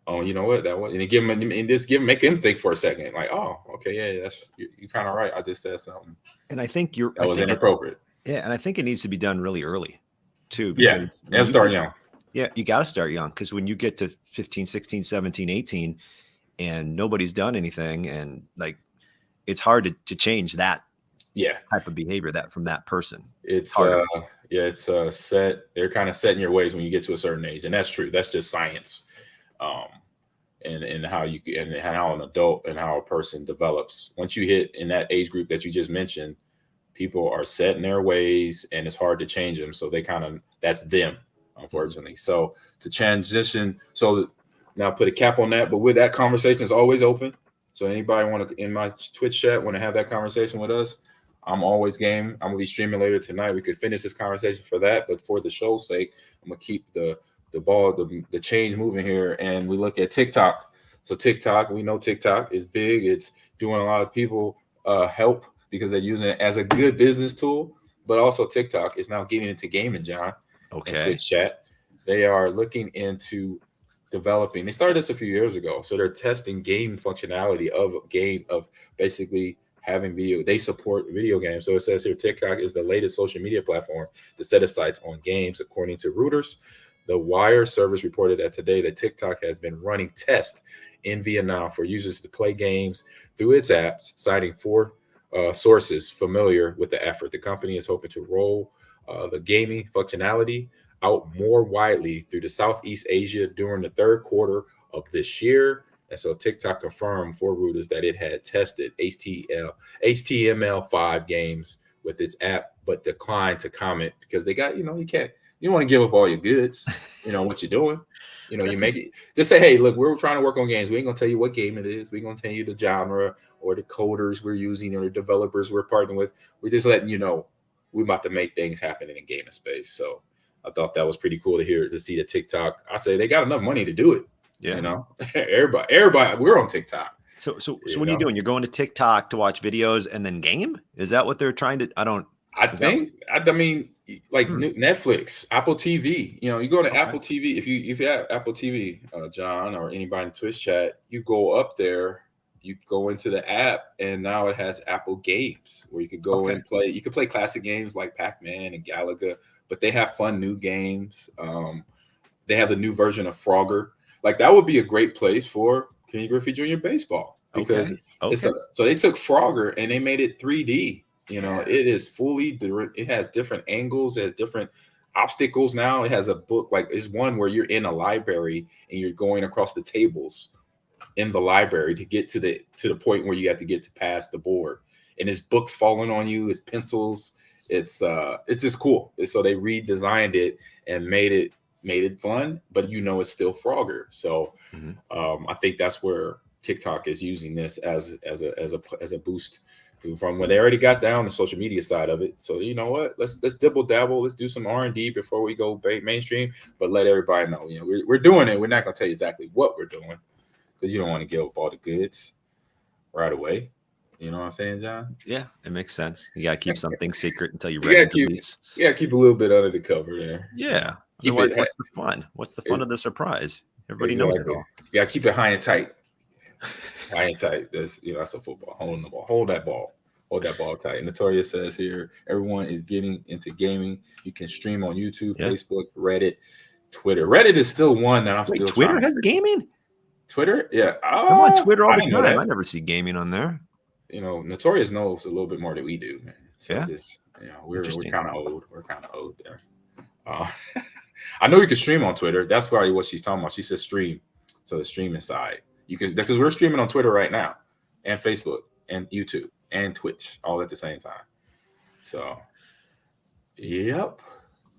you know what, that was, and give them, and just make them think for a second, like, oh, okay, yeah, that's you kind of right. I just said something, and I think that was inappropriate. And I think it needs to be done really early, too. Yeah, and start young. Yeah, you got to start young, because when you get to 15, 16, 17, 18, and nobody's done anything, and like, it's hard to change that type of behavior from that person. It's set. They're kind of set in your ways when you get to a certain age, and that's true. That's just science. And how how an adult and how a person develops. Once you hit in that age group that you just mentioned, people are set in their ways, and it's hard to change them. So that's them, unfortunately. So to transition, so now put a cap on that. But with that, conversation is always open. So anybody want to, in my Twitch chat, want to have that conversation with us, I'm always game. I'm gonna be streaming later tonight. We could finish this conversation for that, but for the show's sake, I'm gonna keep the change moving here. And we look at TikTok. So TikTok, we know TikTok is big. It's doing a lot of people help because they're using it as a good business tool. But also TikTok is now getting into gaming, John. Okay. And Twitch chat. They are looking into developing. They started this a few years ago. So they're testing game functionality of basically having video. They support video games. So it says here TikTok is the latest social media platform to set its sights on games, according to Reuters. The Wire service reported that today that TikTok has been running tests in Vietnam for users to play games through its apps, citing 4 sources familiar with the effort. The company is hoping to roll the gaming functionality out more widely through the Southeast Asia during the third quarter of this year. And so TikTok confirmed for Reuters that it had tested HTML5 games with its app, but declined to comment because they got, you don't want to give up all your goods, what you're doing. You make it, just say, hey, look, we're trying to work on games. We ain't going to tell you what game it is. We're going to tell you the genre or the coders we're using or the developers we're partnering with. We're just letting you know we're about to make things happen in the gaming space. So I thought that was pretty cool to see the TikTok. I say they got enough money to do it. Yeah. Everybody, we're on TikTok. So what are you doing? You're going to TikTok to watch videos and then game? Is that what they're trying to? I mean, like Netflix, Apple TV. You go to Apple TV. If you have Apple TV, John, or anybody in Twitch chat, you go up there, you go into the app, and now it has Apple Games where you could go and play. You could play classic games like Pac-Man and Galaga, but they have fun new games. They have the new version of Frogger. Like that would be a great place for Kenny Griffey Jr. baseball because so they took Frogger and they made it 3D. It is it has different angles, it has different obstacles now. It has a book, like it's one where you're in a library and you're going across the tables in the library to get to the point where you have to get to pass the board. And it's books falling on you, it's pencils. It's just cool. So they redesigned it and made it fun, but it's still Frogger. So I think that's where TikTok is using this as a boost from when they already got down the social media side of it. So you know what? Let's dibble dabble. Let's do some R&D before we go mainstream, but let everybody know, we're doing it. We're not gonna tell you exactly what we're doing because you don't want to give up all the goods right away. You know what I'm saying, John? Yeah, it makes sense. You gotta keep something secret until you're ready to release. You gotta keep a little bit under the cover there. Yeah. What's the fun? What's the fun of the surprise? Everybody knows it all. You gotta keep it high and tight. High and tight. That's a football. Hold the ball. Hold that ball. Hold that ball tight. Notorious says here, everyone is getting into gaming. You can stream on YouTube, Facebook, Reddit, Twitter. Reddit is still one that I'm still Twitter has gaming? Twitter? Yeah. I'm on Twitter all the time. I never see gaming on there. Notorious knows a little bit more than we do, man. So we're kind of old. We're kind of old there. I know you can stream on Twitter. That's probably what she's talking about. She says stream. So the streaming side. You can, because we're streaming on Twitter right now, and Facebook, and YouTube, and Twitch, all at the same time. So, yep,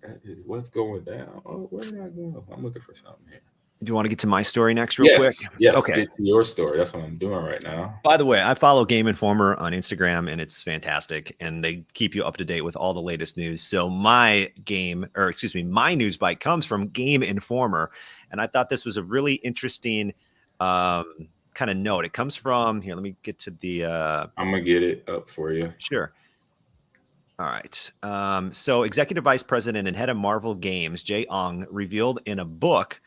that is what's going down. Oh, where did I go? I'm looking for something here. Do you want to get to my story next real quick? Yes. Okay. Get to your story. That's what I'm doing right now. By the way, I follow Game Informer on Instagram, and it's fantastic. And they keep you up to date with all the latest news. So my news bite comes from Game Informer. And I thought this was a really interesting kind of note. It comes from here. Let me get to the I'm gonna get it up for you. Sure. All right. So Executive Vice President and Head of Marvel Games, Jay Ong, revealed in a book,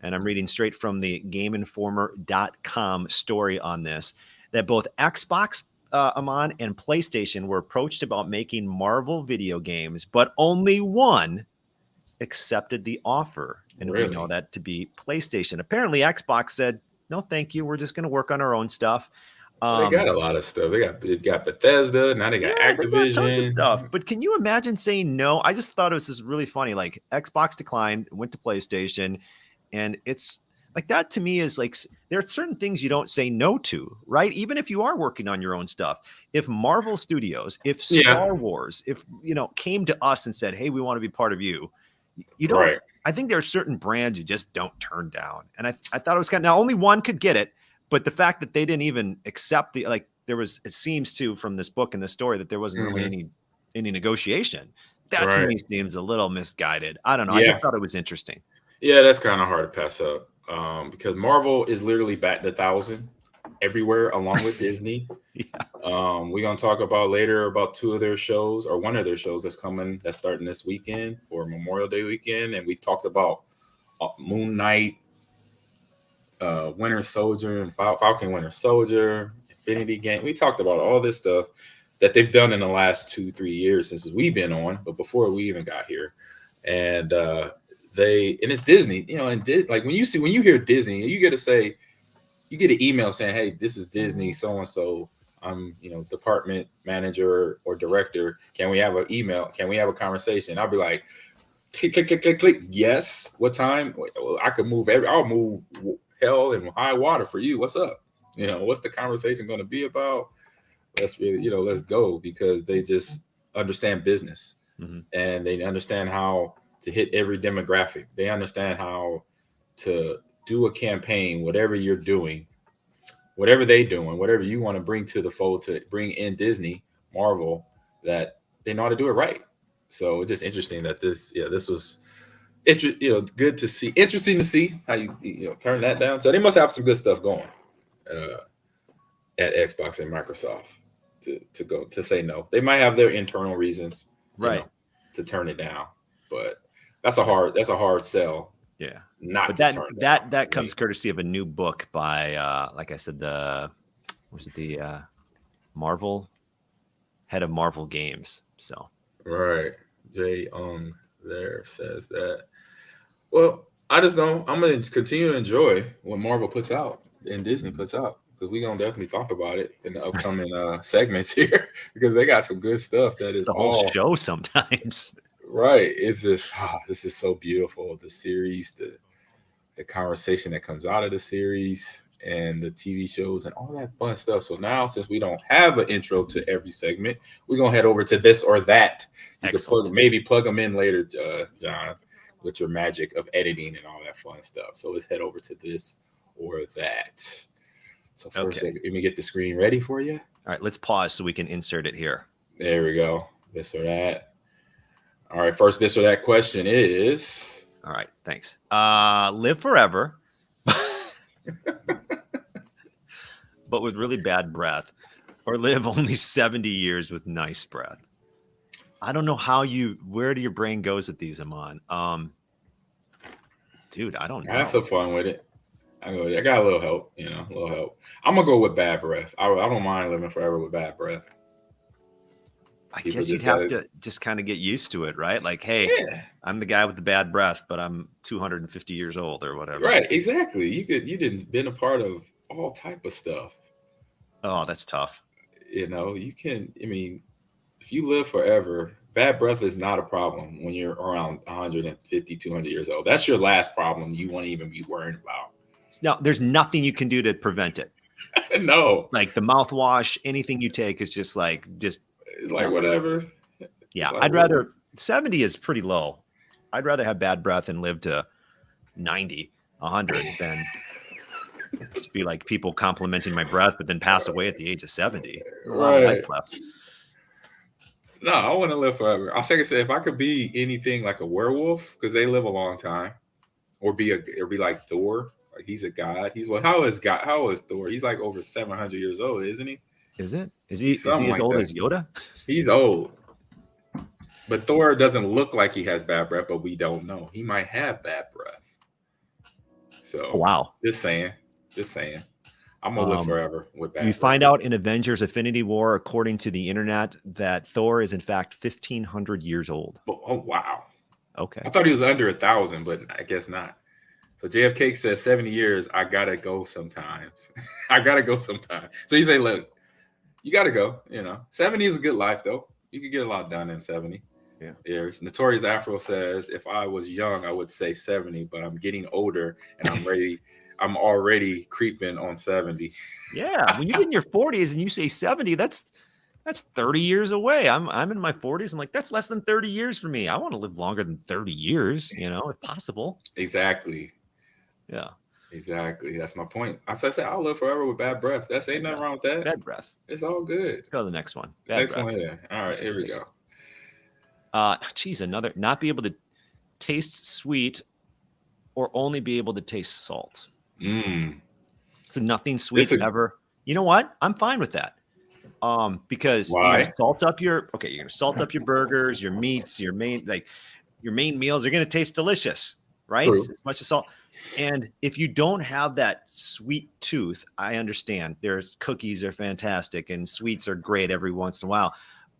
and I'm reading straight from the GameInformer.com story on this, that both Xbox, Ahman, and PlayStation were approached about making Marvel video games, but only one accepted the offer. And we know that to be PlayStation. Apparently, Xbox said, no, thank you. We're just going to work on our own stuff. They got a lot of stuff. They got Bethesda. Now they got Activision. Tons of stuff. But can you imagine saying no? I just thought it was just really funny. Like Xbox declined, went to PlayStation. And it's like that to me is like there are certain things you don't say no to, right? Even if you are working on your own stuff. If Marvel Studios, if Star Wars, if came to us and said, hey, we want to be part of you don't. Right. I think there are certain brands you just don't turn down. And I thought it was now only one could get it. But the fact that they didn't even accept it seems to from this book and this story that there wasn't really any negotiation. That to me seems a little misguided. I don't know. I just thought it was interesting. Yeah, that's kind of hard to pass up because Marvel is literally batting 1,000 everywhere along with Disney. We're going to talk about later about two of their shows or one of their shows that's starting this weekend for Memorial Day weekend. And we've talked about Moon Knight, Winter Soldier and Falcon Winter Soldier, Infinity Game. We talked about all this stuff that they've done in the last 2-3 years since we've been on, but before we even got here. And it's Disney, and like when you hear Disney, you get an email saying, hey, this is Disney, so-and-so, I'm, department manager or director. Can we have an email? Can we have a conversation? I'll be like, click. Yes. What time? I could move I'll move hell and high water for you. What's up? What's the conversation going to be about? Let's really, let's go, because they just understand business and they understand how to hit every demographic. They understand how to do a campaign, whatever you're doing, whatever they're doing, whatever you want to bring to the fold to bring in Disney, Marvel, that they know how to do it right. So it's just interesting that this was good to see. Interesting to see how you turn that down. So they must have some good stuff going at Xbox and Microsoft to say no. They might have their internal reasons, to turn it down. But that's a hard sell. Yeah. That comes courtesy of a new book by like I said, the Marvel head of Marvel Games. So Jay there says that. Well, I just know I'm going to continue to enjoy what Marvel puts out and Disney puts out, because we're going to definitely talk about it in the upcoming segments here, because they got some good stuff that is the whole show sometimes. Right. It's just, this is so beautiful. The series, the conversation that comes out of the series and the TV shows and all that fun stuff. So now, since we don't have an intro to every segment, we're going to head over to this or that. You can plug them in later, John, with your magic of editing and all that fun stuff. So let's head over to this or that. So first, let me get the screen ready for you. All right, let's pause so we can insert it here. There we go. This or that. All right, first this or that question is. All right, thanks. Live forever, but with really bad breath, or live only 70 years with nice breath. I don't know where do your brain goes with these, Ahman? Dude, I don't know. Have some fun with it. I got a little help, I'm gonna go with bad breath. I don't mind living forever with bad breath. I guess you'd have to just kind of get used to it, right? Like, hey, I'm the guy with the bad breath, but I'm 250 years old or whatever. Right, exactly. You didn't been a part of all type of stuff. Oh, that's tough. You can. I mean, if you live forever, bad breath is not a problem when you're around 150, 200 years old. That's your last problem you won't even be worrying about. Now, there's nothing you can do to prevent it. No. Like the mouthwash, anything you take is just it's like whatever. Yeah, I'd rather 70 is pretty low. I'd rather have bad breath and live to 90. 100, then it'd be like people complimenting my breath, but then pass away at the age of 70. There's a lot of life left. No, I want to live forever. I'll say, if I could be anything like a werewolf, because they live a long time, or be like Thor. Like he's a god. How is Thor? He's like over 700 years old, isn't he? Is it? Is he as old as Yoda? He's old. But Thor doesn't look like he has bad breath, but we don't know. He might have bad breath. So wow. Just saying. I'm gonna live forever with bad breath. Find out in Avengers Infinity War, according to the internet, that Thor is in fact 1,500 years old. Oh wow. Okay. I thought he was under 1,000, but I guess not. So JFK says 70 years. I gotta go sometimes. So you say, look, you gotta go. 70 is a good life though. You can get a lot done in 70 years. Notorious Afro says, if I was young, I would say 70, but I'm getting older and I'm ready. I'm already creeping on 70. Yeah, when you get in your 40s and you say 70, that's 30 years away. I'm in my 40s. I'm like, that's less than 30 years for me. I want to live longer than 30 years, if possible. Exactly. Yeah. Exactly. That's my point. I said I'll live forever with bad breath. Ain't nothing wrong with that. Bad breath. It's all good. Let's go to the next one. Next one, yeah. All right, here we go. Another, not be able to taste sweet or only be able to taste salt. So nothing sweet ever. You know what? I'm fine with that. Because you're gonna salt up your burgers, your meats, your main meals are gonna taste delicious, right? True. As much as salt. And if you don't have that sweet tooth, I understand. There's cookies are fantastic and sweets are great every once in a while.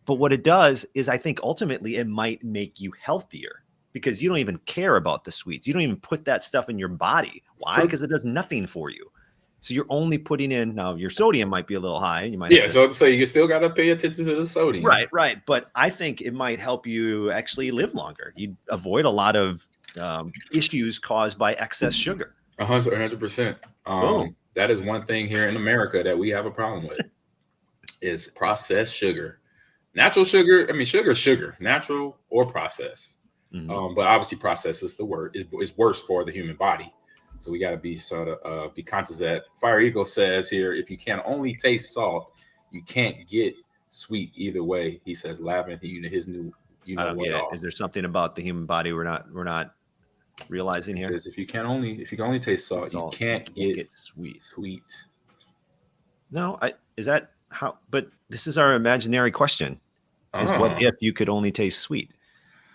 But what it does is I think ultimately it might make you healthier because you don't even care about the sweets. You don't even put that stuff in your body. Why? Because it does nothing for you. So you're only putting in, now your sodium might be a little high. You might so you still got to pay attention to the sodium. Right. But I think it might help you actually live longer. You'd avoid a lot of issues caused by excess sugar. 100%. That is one thing here in America that we have a problem with is processed sugar. Natural sugar, sugar, natural or processed. But obviously processed is the word, is worse for the human body. So we got to be be conscious that Fire Eagle says here, if you can only taste salt, you can't get sweet either way. He says, laughing, his new, I don't get it. Is there something about the human body we're not realizing here? Says if you can only taste salt, you can't get sweet. No, is that how? But this is our imaginary question: is what if you could only taste sweet,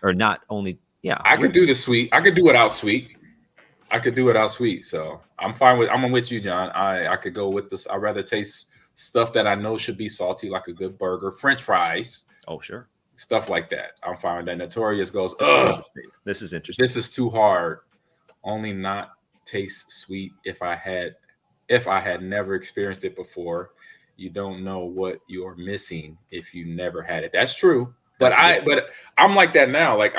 or not only? Yeah, I could do the sweet. I could do without sweet. So I'm with you, John. I could go with this. I'd rather taste stuff that I know should be salty, like a good burger, French fries. Oh, sure. Stuff like that. I'm fine with that. Notorious goes, ugh. This is interesting. This is too hard. Only not taste sweet if I had never experienced it before. You don't know what you're missing if you never had it. That's true. But I'm like that now. Like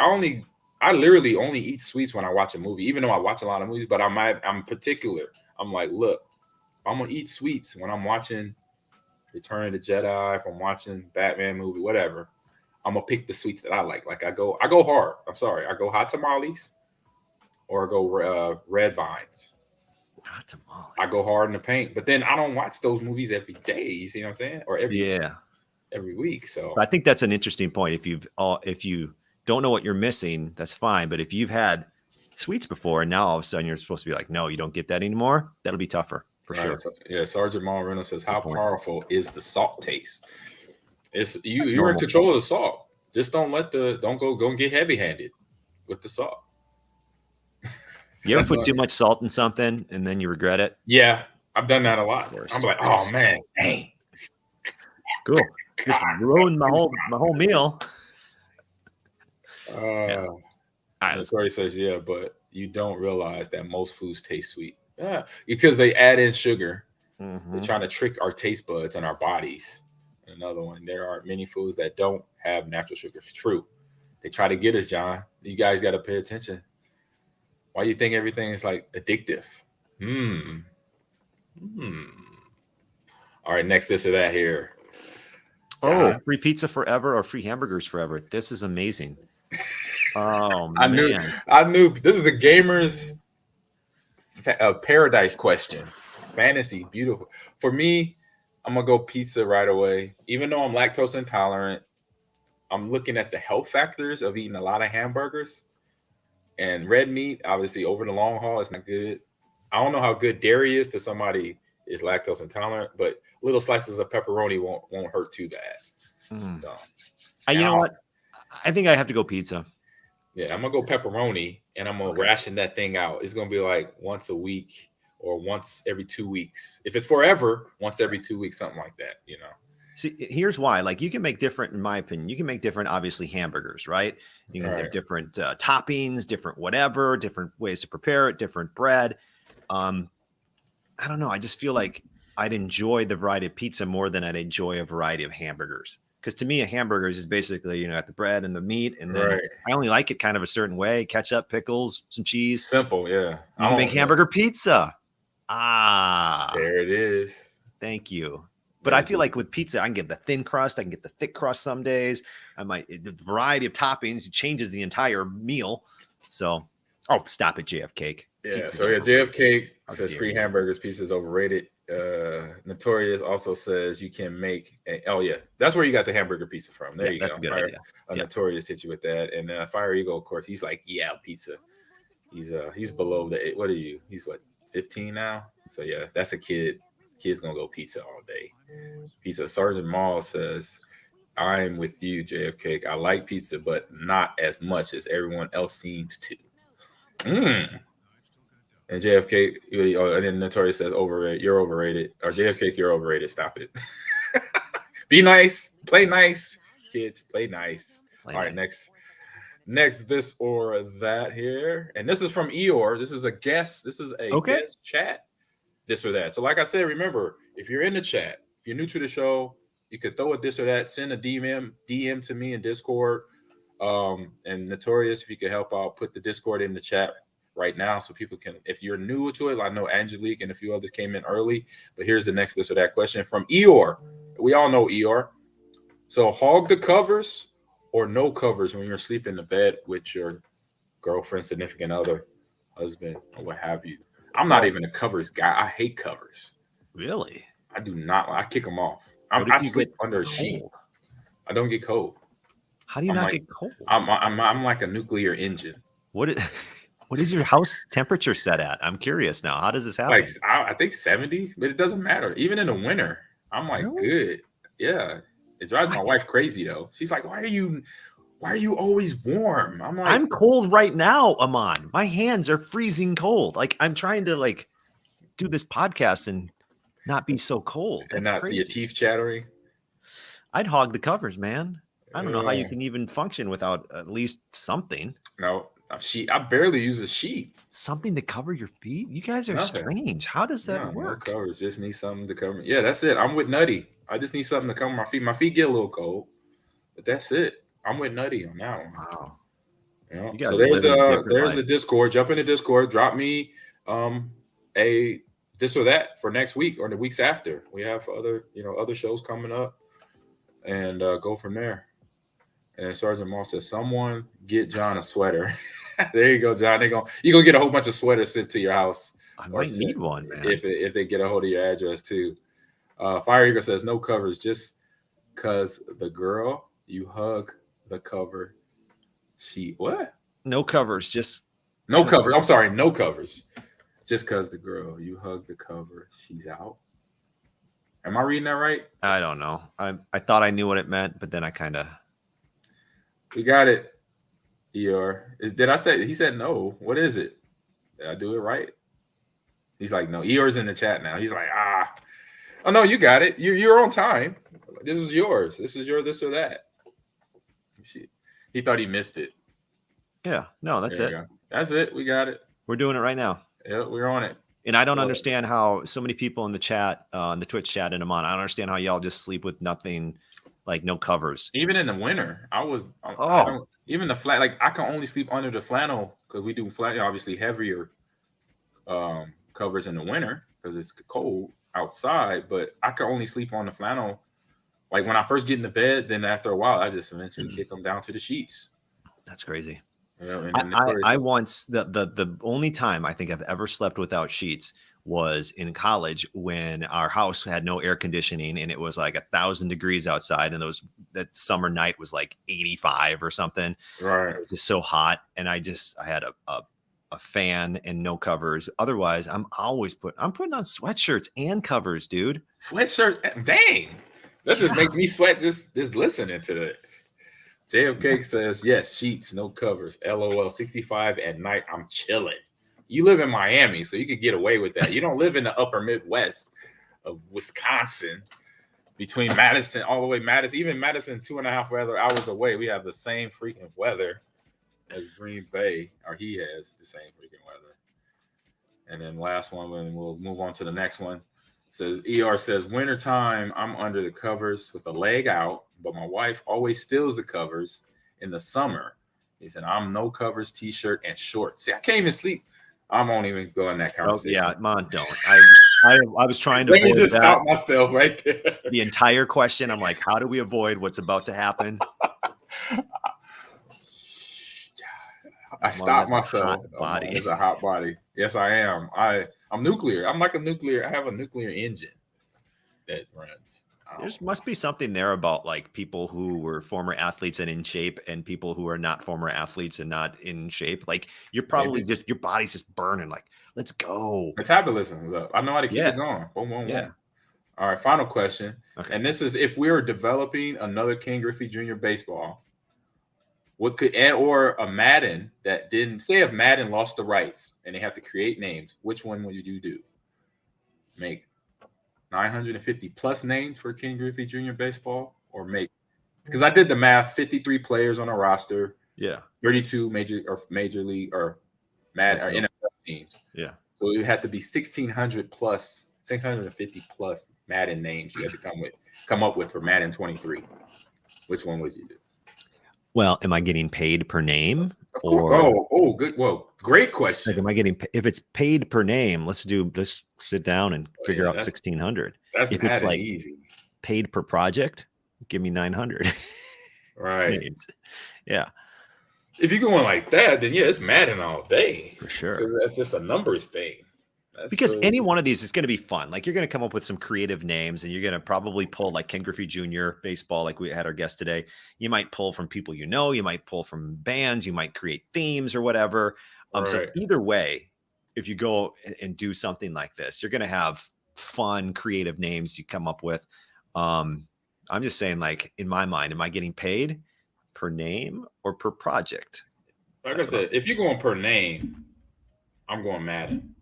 I literally only eat sweets when I watch a movie, even though I watch a lot of movies, but I'm particular. I'm like, look, I'm gonna eat sweets when I'm watching Return of the Jedi, if I'm watching Batman movie, whatever. I'm gonna pick the sweets that I like. Like I go hard. I'm sorry. I go hot tamales or I go red vines. Hot tamales. I go hard in the paint, but then I don't watch those movies every day. You see what I'm saying? Or every week. So I think that's an interesting point. If you don't know what you're missing, that's fine. But if you've had sweets before and now all of a sudden you're supposed to be like, no, you don't get that anymore, that'll be tougher for sure. So, Sergeant Maul Reynolds says, how powerful is the salt taste? It's you're in control of the salt. Just don't go and get heavy-handed with the salt. You ever put too much salt in something and then you regret it? Yeah, I've done that a lot. I'm like, oh man, dang. Cool. Just ruined my whole meal. Story says, but you don't realize that most foods taste sweet. Yeah, because they add in sugar. They're trying to trick our taste buds and our bodies. Another one, there are many foods that don't have natural sugar. It's true. They try to get us, John. You guys got to pay attention. Why do you think everything is like addictive? All right, next this or that here. John. Oh, free pizza forever or free hamburgers forever. This is amazing. Oh, man. I knew this is a gamer's a paradise question. Fantasy, beautiful. For me, I'm gonna go pizza right away. Even though I'm lactose intolerant, I'm looking at the health factors of eating a lot of hamburgers. And red meat, obviously, over the long haul, it's not good. I don't know how good dairy is to somebody is lactose intolerant, but little slices of pepperoni won't hurt too bad. So, you know what? I think I have to go pizza. Yeah, I'm gonna go pepperoni, and I'm gonna ration that thing out. It's gonna be like once a week or once every 2 weeks. If it's forever, once every 2 weeks, something like that. See, here's why. Like, you can make different, in my opinion, you can make different, obviously, hamburgers, right? You can have different toppings, different whatever, different ways to prepare it, different bread. I don't know. I just feel like I'd enjoy the variety of pizza more than I'd enjoy a variety of hamburgers. Because to me, a hamburger is basically, got the bread and the meat, and then I only like it kind of a certain way: ketchup, pickles, some cheese. Simple, yeah. I don't make hamburger pizza. There it is. Thank you. But I feel like with pizza, I can get the thin crust, I can get the thick crust some days. The variety of toppings changes the entire meal. So, stop it, JF Yeah. Pizza's JF says free hamburgers, pizza's overrated. Notorious also says you can make. That's where you got the hamburger pizza from. There you go. Notorious hit you with that, and Fire Eagle, of course, he's like, pizza. He's below the. What are you? He's like 15 now. So yeah, that's a kid. Kid's gonna go pizza all day. Pizza. Sergeant Maul says, I'm with you, JFK. I like pizza, but not as much as everyone else seems to. And JFK, and then Notorious says, overrated. You're overrated. Or JFK, you're overrated. Stop it. Be nice. Play nice. Kids, play nice. All right, next, this or that here. And this is from Eeyore. This is a guest. This is a guest chat. This or that. So like I said, remember, if you're in the chat, if you're new to the show, you could throw a this or that, send a DM to me in Discord. And Notorious, if you could help out, put the Discord in the chat right now so people can, if you're new to it, I know Angelique and a few others came in early, but here's the next this or that question from Eeyore. We all know Eeyore. So hog the covers or no covers when you're sleeping in the bed with your girlfriend, significant other, husband, or what have you. I'm not even a covers guy. I hate covers. Really? I do not. I kick them off. I sleep under a sheet. I don't get cold. How do you not get cold? I'm like a nuclear engine. What is your house temperature set at? I'm curious now. How does this happen? Like I think 70, but it doesn't matter. Even in the winter, I'm like good. Yeah, it drives my wife crazy though. She's like, "Why are you always warm?" I'm like, I'm cold right now, Ahman. My hands are freezing cold. Like, I'm trying to do this podcast and not be so cold. That's and not crazy. Your teeth chattering. I'd hog the covers, man. I don't know how you can even function without at least something. No, I barely use a sheet. Something to cover your feet? You guys are strange. How does that work? No covers. Just need something to cover me. Yeah, that's it. I'm with Nutty. I just need something to cover my feet. My feet get a little cold, but that's it. I'm with Nutty on that one. Wow. So there's the Discord. Jump in the Discord. Drop me a this or that for next week or the weeks after. We have other shows coming up, and go from there. And Sergeant Moss says, "Someone get John a sweater." There you go, John. You're gonna get a whole bunch of sweaters sent to your house. I might need one, man. If they get a hold of your address too. Fire Eagle says no covers, just cause the girl you hug the cover. No covers, just no covers. I'm sorry, no covers. Just cause the girl you hug the cover, she's out. Am I reading that right? I don't know. I thought I knew what it meant, but then I kind of. We got it. Did I say? He said no. What is it? Did I do it right? He's like, no. Eeyore's in the chat now. He's like, oh no, you got it. You're on time. This is yours. This is your this or that. He thought he missed it. Yeah. No, that's it. That's it. We got it. We're doing it right now. Yeah, we're on it. And I don't understand how so many people in the chat, on the Twitch chat, and Ahman, I don't understand how y'all just sleep with nothing, like no covers. Even in the winter, even the flat, like I can only sleep under the flannel because we do obviously heavier covers in the winter because it's cold outside. But I can only sleep on the flannel. Like when I first get into bed, then after a while, I just eventually kick them down to the sheets. That's crazy. I once the only time I think I've ever slept without sheets was in college when our house had no air conditioning and it was like 1,000 degrees outside, and that summer night was like 85 or something. Right. It was just so hot, and I had a fan and no covers. Otherwise, I'm putting on sweatshirts and covers, dude. Sweatshirt, dang. That just makes me sweat just listening to that. JFK says, yes, sheets, no covers. LOL, 65 at night, I'm chilling. You live in Miami, so you could get away with that. You don't live in the upper Midwest of Wisconsin, between Madison, all the way Madison, even Madison 2.5 hours away. We have the same freaking weather as Green Bay, or he has the same freaking weather. And then last one, and we'll move on to the next one. Says ER says, wintertime, I'm under the covers with a leg out, but my wife always steals the covers in the summer. He said, I'm no covers, t-shirt, and shorts. See, I can't even sleep. I won't even go in that conversation. Oh, yeah, man, don't. I was trying to Let me just that. stop myself right there. The entire question, I'm like, how do we avoid what's about to happen? I stopped myself. Body. It's a hot body. Yes, I am. I'm nuclear. I'm like a nuclear. I have a nuclear engine that runs. There must be something there about like people who were former athletes and in shape, and people who are not former athletes and not in shape. Like you're probably just your body's just burning. Like, let's go. Metabolism is up. I know how to keep it going. Boom, boom, boom. All right, final question. Okay. And this is if we were developing another Ken Griffey Jr. baseball, what could or a Madden that didn't say if Madden lost the rights and they have to create names, which one would you do? Make 950 plus names for Ken Griffey Jr. baseball, or make, because I did the math, 53 players on a roster, 32 major league or NFL teams, so it had to be 1,600 plus 650 plus Madden names you had to come up with for Madden 23. Which one would you do? Well, am I getting paid per name? Or good. Well, great question. Like, am I getting, if it's paid per name, let's sit down and figure out 1,600. That's if it's like easy. Paid per project, give me 900. Right. Names. Yeah. If you're going like that, then it's Madden all day. For sure. Because that's just a numbers thing. Because any one of these is going to be fun. Like you're going to come up with some creative names, and you're going to probably pull like Ken Griffey Jr. baseball, like we had our guest today. You might pull from people you know. You might pull from bands. You might create themes or whatever. So either way, if you go and do something like this, you're going to have fun, creative names you come up with. I'm just saying, like in my mind, am I getting paid per name or per project? Like I said, if you're going per name, I'm going Madden.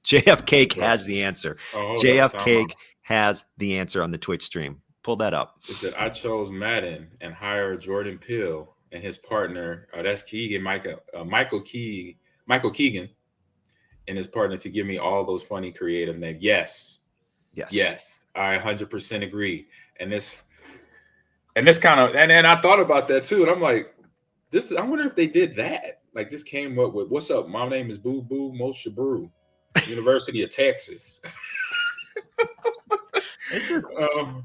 JF Cake has the answer. JF Cake has the answer on the Twitch stream. Pull that up. It said, I chose Madden and hired Jordan Peele and his partner, that's Keegan, Michael Keegan, and his partner to give me all those funny creative names. Yes, I 100% agree. And this kind of, and I thought about that too. And I'm like, I wonder if they did that. Like this came up with, what's up? My name is Boo Boo Moshe Brew. University of Texas.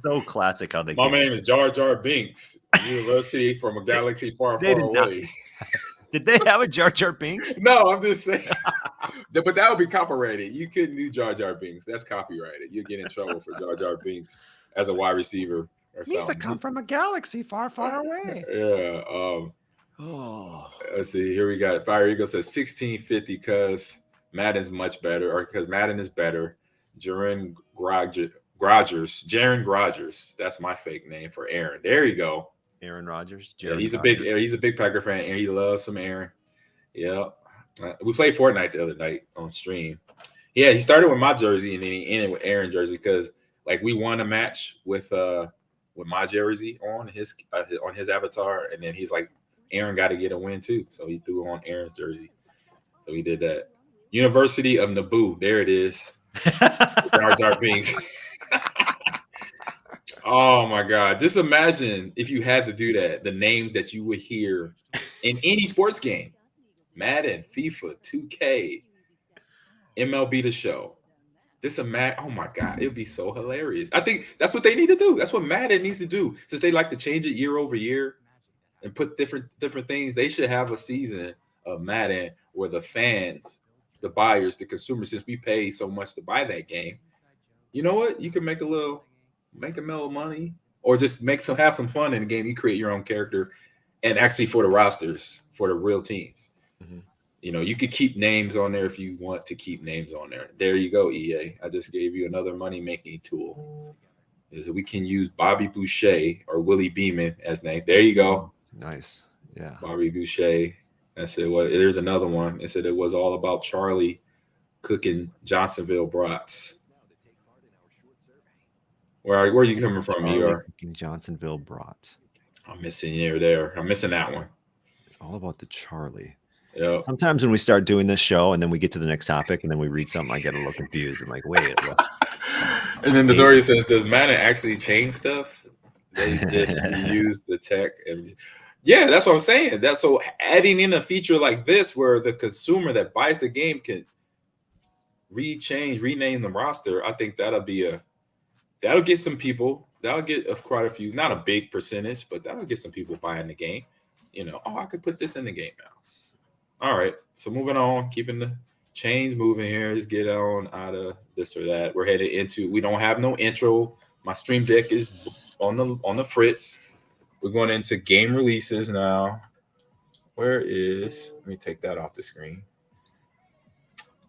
So classic how they. My name is Jar Jar Binks. University from a galaxy far, far away. Did they have a Jar Jar Binks? No, I'm just saying. But that would be copyrighted. You couldn't do JarJar Binks. That's copyrighted. You'll get in trouble for Jar Jar Binks as a wide receiver or something. Needs to come from a galaxy far, far away. Yeah. Let's see. Here we got Fire Eagle says 1650 because Madden's much better, or because Madden is better. Jaron Rodgers. That's my fake name for Aaron. There you go. Aaron Rodgers. Yeah, he's a big Packer fan, and he loves some Aaron. Yeah. We played Fortnite the other night on stream. Yeah, he started with my jersey and then he ended with Aaron jersey because like we won a match with my jersey on his avatar, and then he's like, Aaron got to get a win too, so he threw on Aaron's jersey. So we did that. University of Naboo. There it is. Jar Jar Binks. Oh my God. Just imagine if you had to do that, the names that you would hear in any sports game. Madden, FIFA, 2K, MLB The Show. Oh my God. It would be so hilarious. I think that's what they need to do. That's what Madden needs to do. Since they like to change it year over year and put different things, they should have a season of Madden, where the fans, the buyers, the consumers, since we pay so much to buy that game, you know what? You can make a little money, or just have some fun in the game. You create your own character, and actually for the rosters, for the real teams. Mm-hmm. You know, you could keep names on there if you want to keep names on there. There you go, EA. I just gave you another money-making tool. Is that we can use Bobby Boucher or Willie Beeman as names. There you go. Nice. Yeah. Bobby Boucher. I said, well, there's another one. It said it was all about Charlie cooking Johnsonville brats. Where are you coming from, ER? Cooking Johnsonville brats. I'm missing you there. I'm missing that one. It's all about the Charlie. Yeah. Sometimes when we start doing this show and then we get to the next topic and then we read something, I get a little confused. I'm like, wait. And then Notorious says, does Madden actually change stuff? They just use the tech. And yeah, that's what I'm saying. That's so adding in a feature like this where the consumer that buys the game can rename the roster. I think that'll get some people. That'll get quite a few, not a big percentage, but that'll get some people buying the game. You know, I could put this in the game now. All right, so moving on, keeping the chains moving here. Let's get on out of this or that. We're headed into. We don't have no intro. My stream deck is on the fritz. We're going into game releases now. Let me take that off the screen.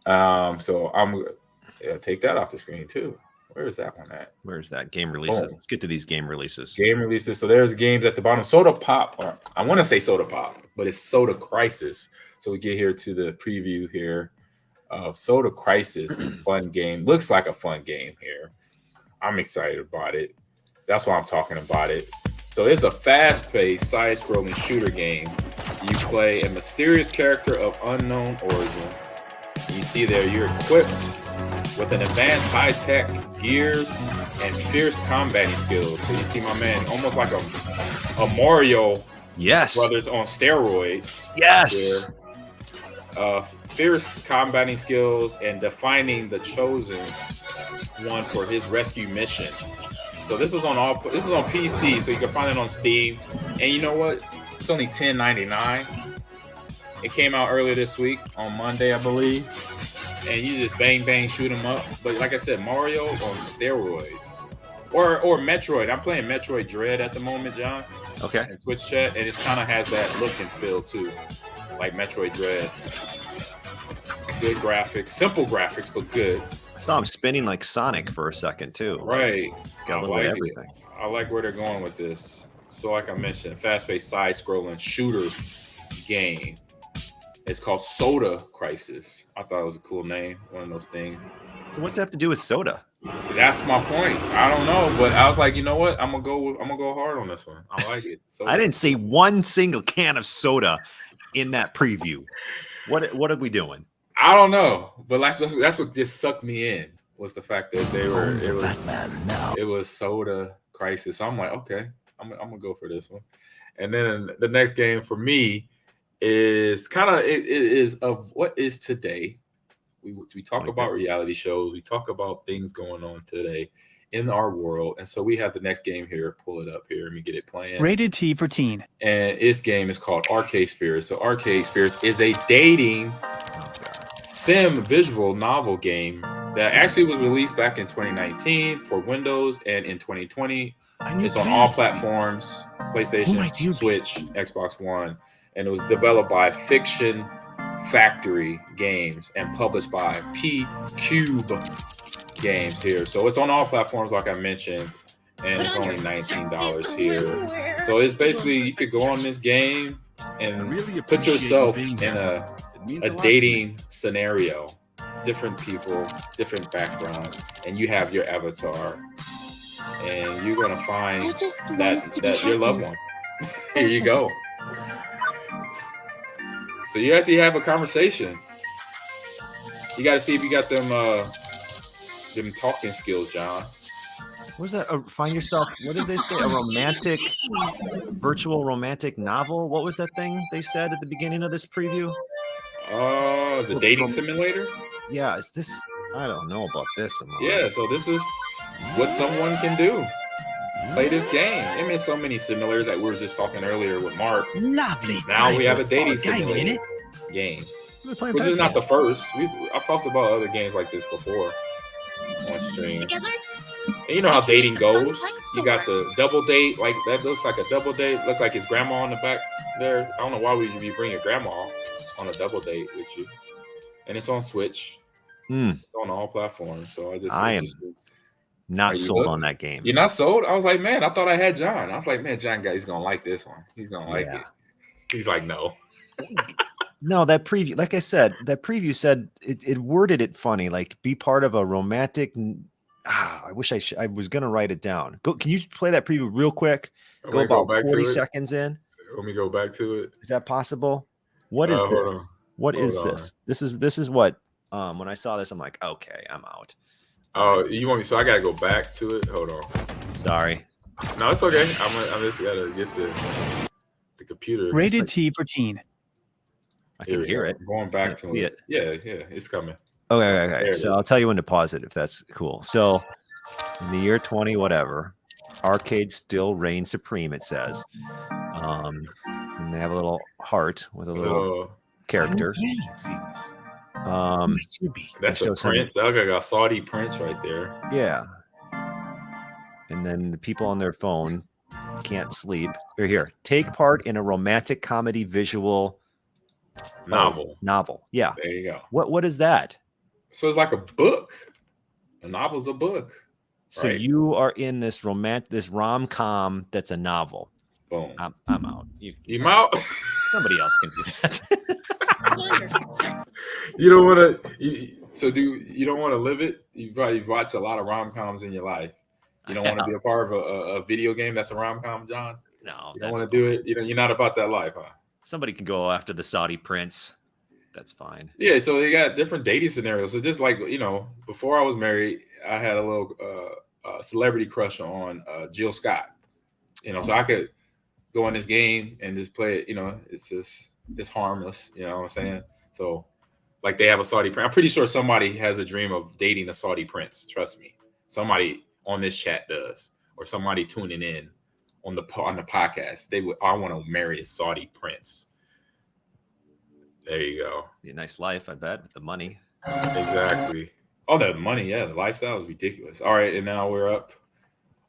So I'm gonna take that off the screen too. Where is that one at? Where's that? Game releases. Let's get to these game releases. Game releases. So there's games at the bottom. Soda Pop. Or I want to say Soda Pop, but it's Soda Crisis. So we get here to the preview here of Soda Crisis. Fun game. Looks like a fun game here. I'm excited about it. That's why I'm talking about it. So it's a fast-paced, side-scrolling shooter game. You play a mysterious character of unknown origin. You see there, you're equipped with an advanced high-tech gears and fierce combating skills. So you see my man, almost like a Mario Brothers on steroids. Yes. Fierce combating skills and defining the chosen one for his rescue mission. So this is on PC, so you can find it on Steam. And you know what? It's only $10.99. It came out earlier this week on Monday, I believe. And you just bang shoot them up. But like I said, Mario on steroids, or Metroid. I'm playing Metroid Dread at the moment, John. Okay. In Twitch chat, and it kind of has that look and feel too, like Metroid Dread. Good graphics, simple graphics, but good. I saw him spinning like Sonic for a second too. Right. It's got a little bit of everything. I like where they're going with this. So like I mentioned, fast-paced side-scrolling shooter game. It's called Soda Crisis. I thought it was a cool name, one of those things. So what's that have to do with soda? That's my point. I don't know, but I was like, you know what? I'm gonna go hard on this one. I like it. I didn't see one single can of soda in that preview. What are we doing? I don't know, but that's what just sucked me in, was the fact that it was Soda Crisis. So I'm like, okay, I'm gonna go for this one. And then the next game for me is it is of what is today. We talk about reality shows. We talk about things going on today in our world. And so we have the next game here. Pull it up here. Let me get it playing. Rated T for teen. And this game is called Arcade Spirits. So Arcade Spirits is a dating sim visual novel game that actually was released back in 2019 for Windows, and in 2020 it's on all platforms: PlayStation, Switch, Xbox One, and it was developed by Fiction Factory Games and published by P-Cube Games here. So it's on all platforms, like I mentioned, and it's only $19 here. So it's basically, you could go on this game and put yourself in a dating scenario, different people, different backgrounds, and you have your avatar, and you're gonna find that your loved one. Here you go. So you have to have a conversation. You got to see if you got them talking skills, John. What was that? Find yourself. What did they say? A virtual romantic novel. What was that thing they said at the beginning of this preview? The dating simulator. Yeah, is this? I don't know about this. Yeah, so this is what someone can do. Play this game. I mean, so many similars that we were just talking earlier with Mark. Lovely. Now we have a dating simulator. game, We're which is not the first. I've talked about other games like this before on stream. Together? And you know how dating goes. You got the double date, like that looks like a double date. Looks like his grandma on the back there. I don't know why would you bring your grandma on a double date with you. And it's on Switch. It's on all platforms. So I am not sold on that game. You're not sold? I was like, man, I thought I had John. I was like, man, John he's gonna like this one. He's gonna like it. He's like, no. No, that preview, like I said, that preview said it worded it funny, like be part of a romantic. I wish I was gonna write it down. Can you play that preview real quick? Go about 40 seconds in. Let me go back to it. Is that possible? What is this? What is this? This is what when I saw this, I'm like, okay, I'm out. Oh, you want me? So I gotta go back to it. Hold on. Sorry. No, it's okay. I just gotta get the computer. Rated T for teen. I can hear it. I'm going back to it. Yeah, it's coming. Okay. So I'll tell you when to pause it if that's cool. So in the year 20 whatever, arcade still reigns supreme, it says. And they have a little heart with a little character. That's a prince. I got a Saudi prince right there. Yeah. And then the people on their phone can't sleep. Here. Take part in a romantic comedy visual novel. Yeah. There you go. What is that? So it's like a book. A novel's a book. So you are in this rom-com that's a novel. Boom. I'm out. You out? Somebody else can do that. You don't want to. So you don't want to live it? You've watched a lot of rom-coms in your life. You don't want to be a part of a video game that's a rom-com, John? No. You don't want to do it? You're not about that life, huh? Somebody can go after the Saudi prince. That's fine. Yeah, so they got different dating scenarios. So just like, before I was married, I had a little celebrity crush on Jill Scott. So I could go in this game and just play it. It's harmless. You know what I'm saying? So like they have a Saudi prince. I'm pretty sure somebody has a dream of dating a Saudi prince. Trust me. Somebody on this chat does, or somebody tuning in on the podcast. I want to marry a Saudi prince. There you go. Be a nice life, I bet, with the money. Exactly. Oh, the money, yeah. The lifestyle is ridiculous. All right, and now we're up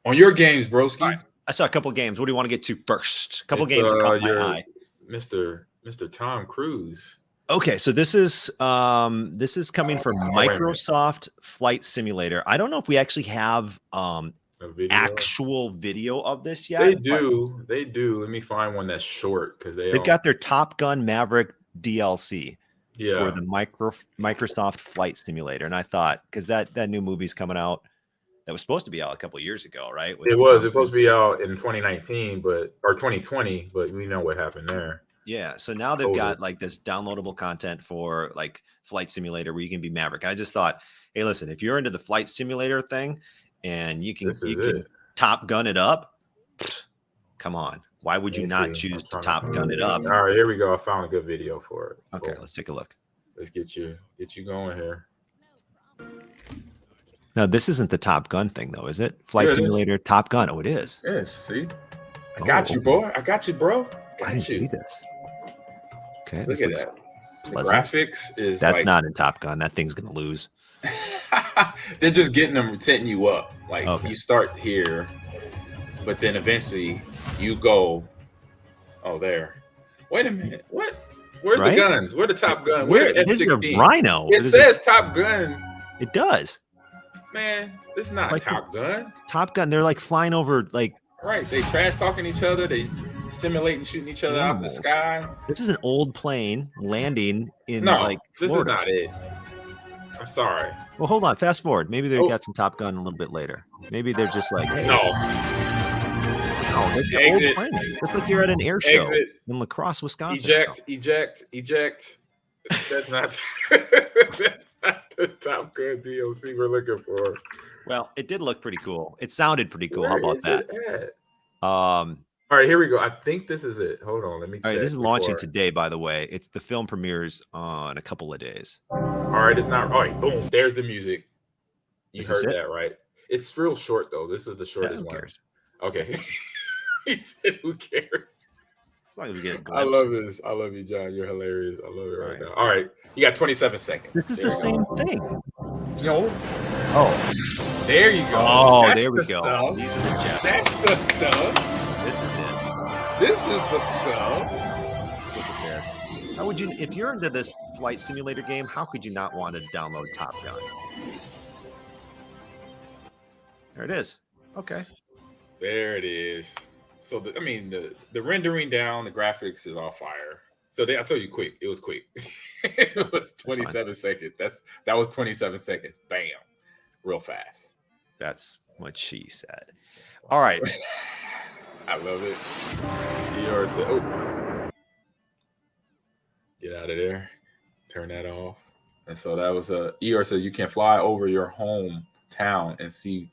on your games, broski. Right. I saw a couple of games. What do you want to get to first? A couple of games that caught my eye. Mr. Tom Cruise. Okay, so this is coming from Microsoft Flight Simulator. I don't know if we actually have actual video of this yet. They do. Let me find one that's short because they've got their Top Gun Maverick DLC for the Microsoft Flight Simulator. And I thought, because that new movie's coming out, that was supposed to be out a couple of years ago, right? It was supposed to be out in 2019, or 2020, but we know what happened there. Yeah, so now they've got like this downloadable content for like Flight Simulator where you can be Maverick. I just thought, hey, listen, if you're into the Flight Simulator thing and you can Top Gun it up, come on. Why would you not choose to Top Gun it up? All right, here we go. I found a good video for it. Okay, let's take a look. Let's get you going here. No, this isn't the Top Gun thing though, is it? Flight Simulator, Top Gun. Oh, it is. Yes, see? I got you, boy. I got you, bro. I didn't see this. Okay, look at that. The graphics is that's not in Top Gun. That thing's gonna lose. They're just setting you up. Like you start here, but then eventually you go. Oh, there. Wait a minute. What? Where's the guns? Where the Top Gun? Where the F-16? Rhino. It says Top Gun. It does. Man, this is not Top Gun. Top Gun. They're like flying over like. Right. They trash talking each other. They simulating shooting each other out of the sky. This is an old plane landing in like Florida. This is not it. I'm sorry. Well, hold on. Fast forward. Maybe they got some Top Gun a little bit later. Maybe they're just like, hey. No, it's an old plane. It's like you're at an air show in La Crosse, Wisconsin. Eject. That's not the Top Gun DLC we're looking for. Well, it did look pretty cool. It sounded pretty cool. How about that? All right, here we go. I think this is it. Hold on, let me check. All right, this is launching today, by the way. It's the film premieres in a couple of days. All right, it's not. All right, boom. There's the music. You heard that, right? It's real short though. This is the shortest one. Cares? Okay. He said, "Who cares?" As long as we get a glimpse. I love this. I love you, John. You're hilarious. I love it right now. All right. You got 27 seconds. This is the same thing. No. Oh. There you go. Oh, That's there we the go. Stuff. These are the gems. That's the stuff. This is it. This is the stuff. Look at there. How would you, if you're into this flight simulator game, how could you not want to download Top Gun? There it is. Okay. There it is. So the rendering down, the graphics is all fire. So I told you quick. It was quick. It was 27 seconds. That was 27 seconds. Bam. Real fast. That's what she said. All right. I love it. Eeyore said, oh. Get out of there. Turn that off. And so that was Eeyore says you can fly over your hometown and see.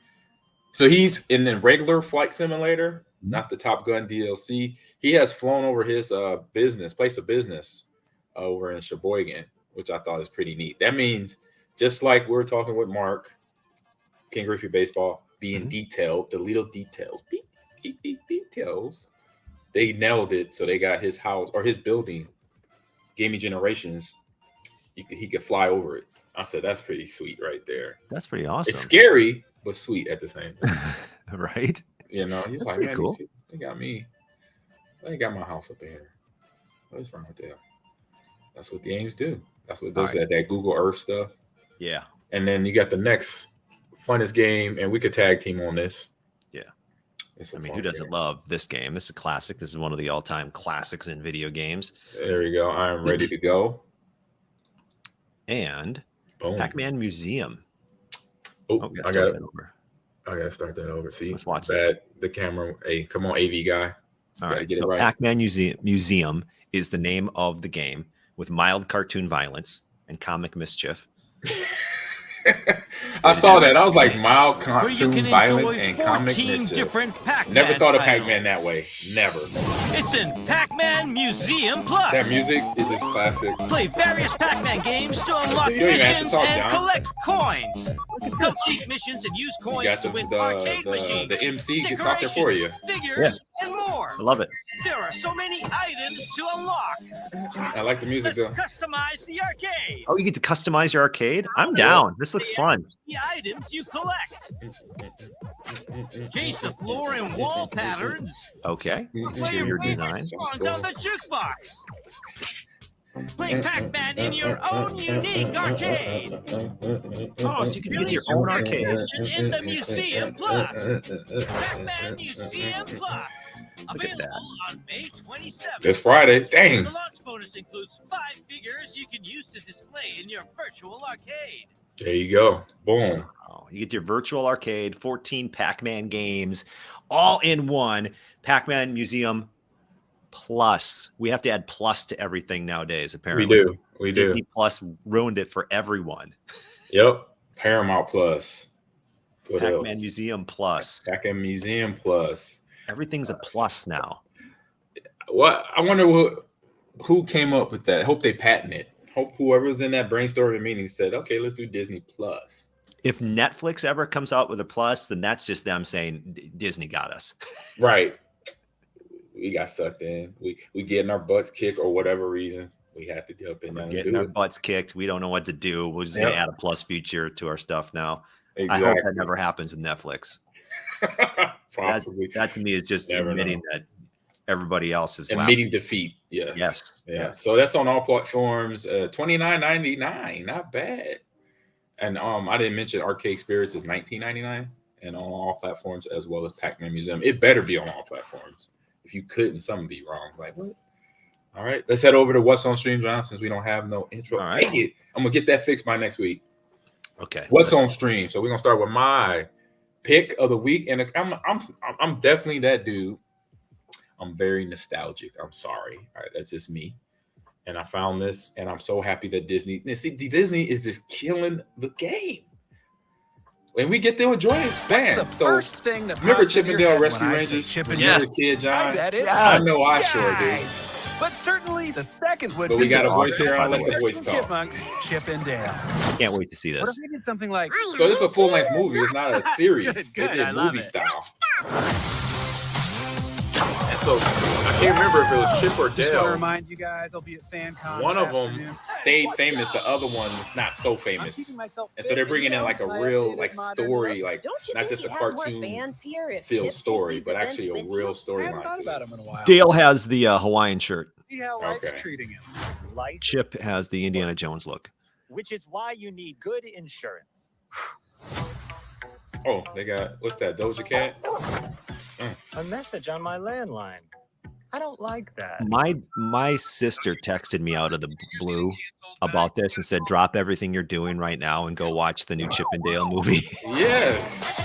So he's in the regular flight simulator, not the Top Gun DLC. He has flown over his place of business over in Sheboygan, which I thought is pretty neat. That means just like we were talking with Mark, King Griffey Baseball, being detailed, the little details, details, they nailed it. So they got his house or his building, Gaming Generations, he could fly over it. I said, that's pretty sweet right there. That's pretty awesome. It's scary, but sweet at the same time. Right? You know, he's That's like, man, cool. they got me. They got my house up there. What's wrong with that? That's what the games do. That's what does that Google Earth stuff. Yeah. And then you got the next funnest game, and we could tag team on this. Yeah. I mean, who doesn't love this game? This is a classic. This is one of the all-time classics in video games. There we go. I am ready to go. And boom. Pac-Man Museum. Oh, I got it. I got to start that over. See, let's watch this. The camera. Hey, come on, AV guy. All right. So Pac-Man Museum is the name of the game with mild cartoon violence and comic mischief. I saw that. I was like, mild cartoon violence and comic mischief. Never thought of Pac-Man that way. Never. It's in Pac-Man Museum Plus. That music is just classic. Play various Pac-Man games to unlock missions and collect coins. Complete missions and use coins to win arcade machines. The MC can talk there for you. Figures and more. I love it. There are so many items to unlock. I like the music though. Customize the arcade. Oh, you get to customize your arcade? I'm down. This looks fun. The items you collect. Change the floor and wall patterns. Okay. Interior design. Songs on the jukebox. Play Pac-Man in your own unique arcade. Oh, so you can get your own arcade. In the Museum Plus. Pac-Man Museum Plus. Available on May 27th. This Friday. Dang. The launch bonus includes 5 figures you can use to display in your virtual arcade. There you go. Boom. Oh, you get your virtual arcade, 14 Pac-Man games, all in one. Pac-Man Museum Plus. We have to add plus to everything nowadays, apparently. We do. Disney Plus ruined it for everyone. Yep. Paramount Plus. Pac-Man Museum Plus. Pac-Man Museum Plus. Everything's a plus now. What? I wonder who came up with that. Hope they patent it. Hope whoever's in that brainstorming meeting said, okay, let's do Disney Plus. If Netflix ever comes out with a plus, then that's just them saying Disney got us. Right. We got sucked in. We getting our butts kicked or whatever reason. We have to jump in there and getting our butts kicked. We don't know what to do. We're just going to add a plus feature to our stuff now. Exactly. I hope that never happens with Netflix. Possibly. That to me is just admitting that everybody else is admitting defeat. Yes. Yeah. So that's on all platforms. $29.99. Not bad. And I didn't mention Arcade Spirits is $19.99 and on all platforms as well as Pac-Man Museum. It better be on all platforms. If you couldn't, something be wrong. Like what? All right. Let's head over to What's on Stream, John, since we don't have no intro. All right. Take it. I'm gonna get that fixed by next week. Okay. What's on stream? So we're gonna start with my pick of the week, and I'm definitely that dude. I'm very nostalgic. I'm sorry. All right, that's just me. And I found this, and I'm so happy that Disney is just killing the game. When we get to enjoy this band. So remember Chippendale Rescue Rangers? Yes, kid John. Yes. I know I sure do. But certainly the second would But be we got a voice awesome. here. I'll let the voice talk. Chipmunks, Chippendale. Can't wait to see What if this. we did something like So this is a full-length movie. It's not a series. Good, They did I love movie it. style. And so So I can't remember if it was Chip or Just want to Dale. remind you guys, I'll be at FanCon. One of them stayed famous. The other one's not so famous. And so they're bringing in like a real like story, like not just a cartoon feel story, but actually a real storyline to it. Dale has the Hawaiian shirt. See how life's treating him. Chip has the Indiana Jones look. Which is why you need good insurance. Oh, they got, what's that, Doja Cat? A message on my landline. I don't like that. My sister texted me out of the blue about this and said, drop everything you're doing right now and go watch the new Chip and Dale movie. Yes.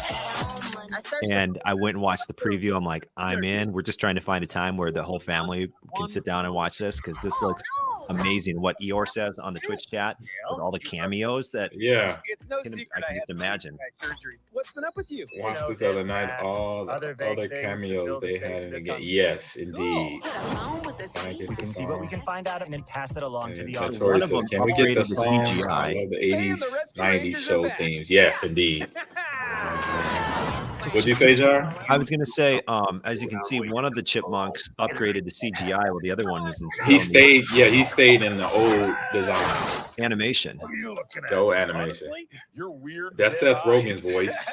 And I went and watched the preview. I'm like, I'm in. We're just trying to find a time where the whole family can sit down and watch this because this looks amazing. What Eeyore says on the Twitch chat with all the cameos that It's no secret I can just imagine. surgery. What's been up with you? Watched this the other night. All the cameos they had in the game. Yes, indeed. We can see what we can find out and then pass it along to the audience. Notorious says, can we get the songs? I love the 80s, 90s show themes. Yes, indeed. What'd you say, John? I was going to say, as you can see, one of the chipmunks upgraded to CGI, while the other one is in he stayed in the old design. Animation. The old animation. That's Seth Rogen's voice.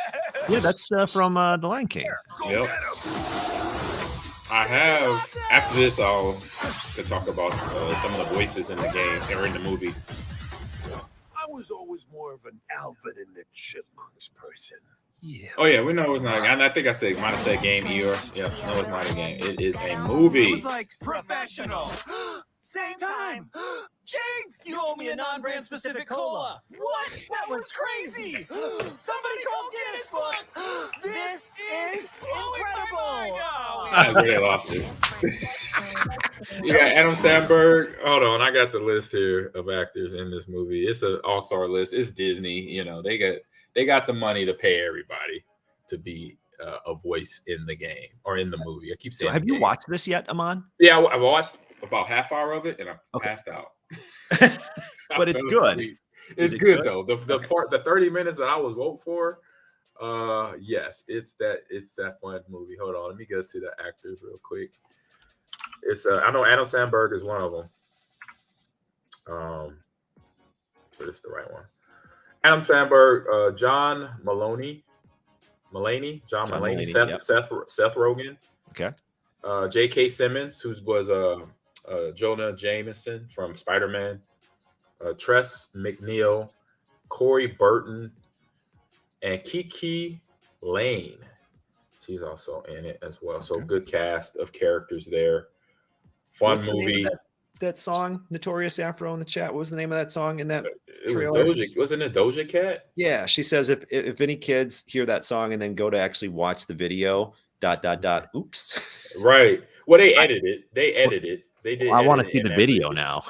Yeah, that's from The Lion King. Yep. I have, after this, I'll talk about some of the voices in the game or in the movie. I was always more of an Alvin and the Chipmunks person. Yeah. Oh yeah, we know it's not. I think I might have said game Eeyore. Yeah, no, it's not a game. It is a movie. It was like professional. Same time. Jinx, you owe me a non-brand specific cola. What? That was crazy. Somebody call Guinness Book. This is incredible. That's where they lost it. You got Adam Sandberg. Hold on, I got the list here of actors in this movie. It's an all-star list. It's Disney. You know, they got the money to pay everybody to be a voice in the game or in the movie. I keep saying. So have you watched this yet, Ahman? Yeah, I've watched about half hour of it and I passed out. But it's good. It's good though. The 30 minutes that I was woke for. Yes, it's that fun movie. Hold on, let me go to the actors real quick. It's I know Adam Sandberg is one of them. But it's the right one. Adam Sandberg, John Mulaney, Seth Rogen. Okay. J.K. Simmons, who was Jonah Jameson from Spider-Man. Tress McNeil, Corey Burton, and Kiki Lane. She's also in it as well. So good cast of characters there. Fun movie. That song, Notorious Afro in the chat. What was the name of that song in that trailer? Wasn't it Doja Cat? Yeah, she says if any kids hear that song and then go to actually watch the video, ... Oops. Right. Well, they edited. They did. I want to see the video now.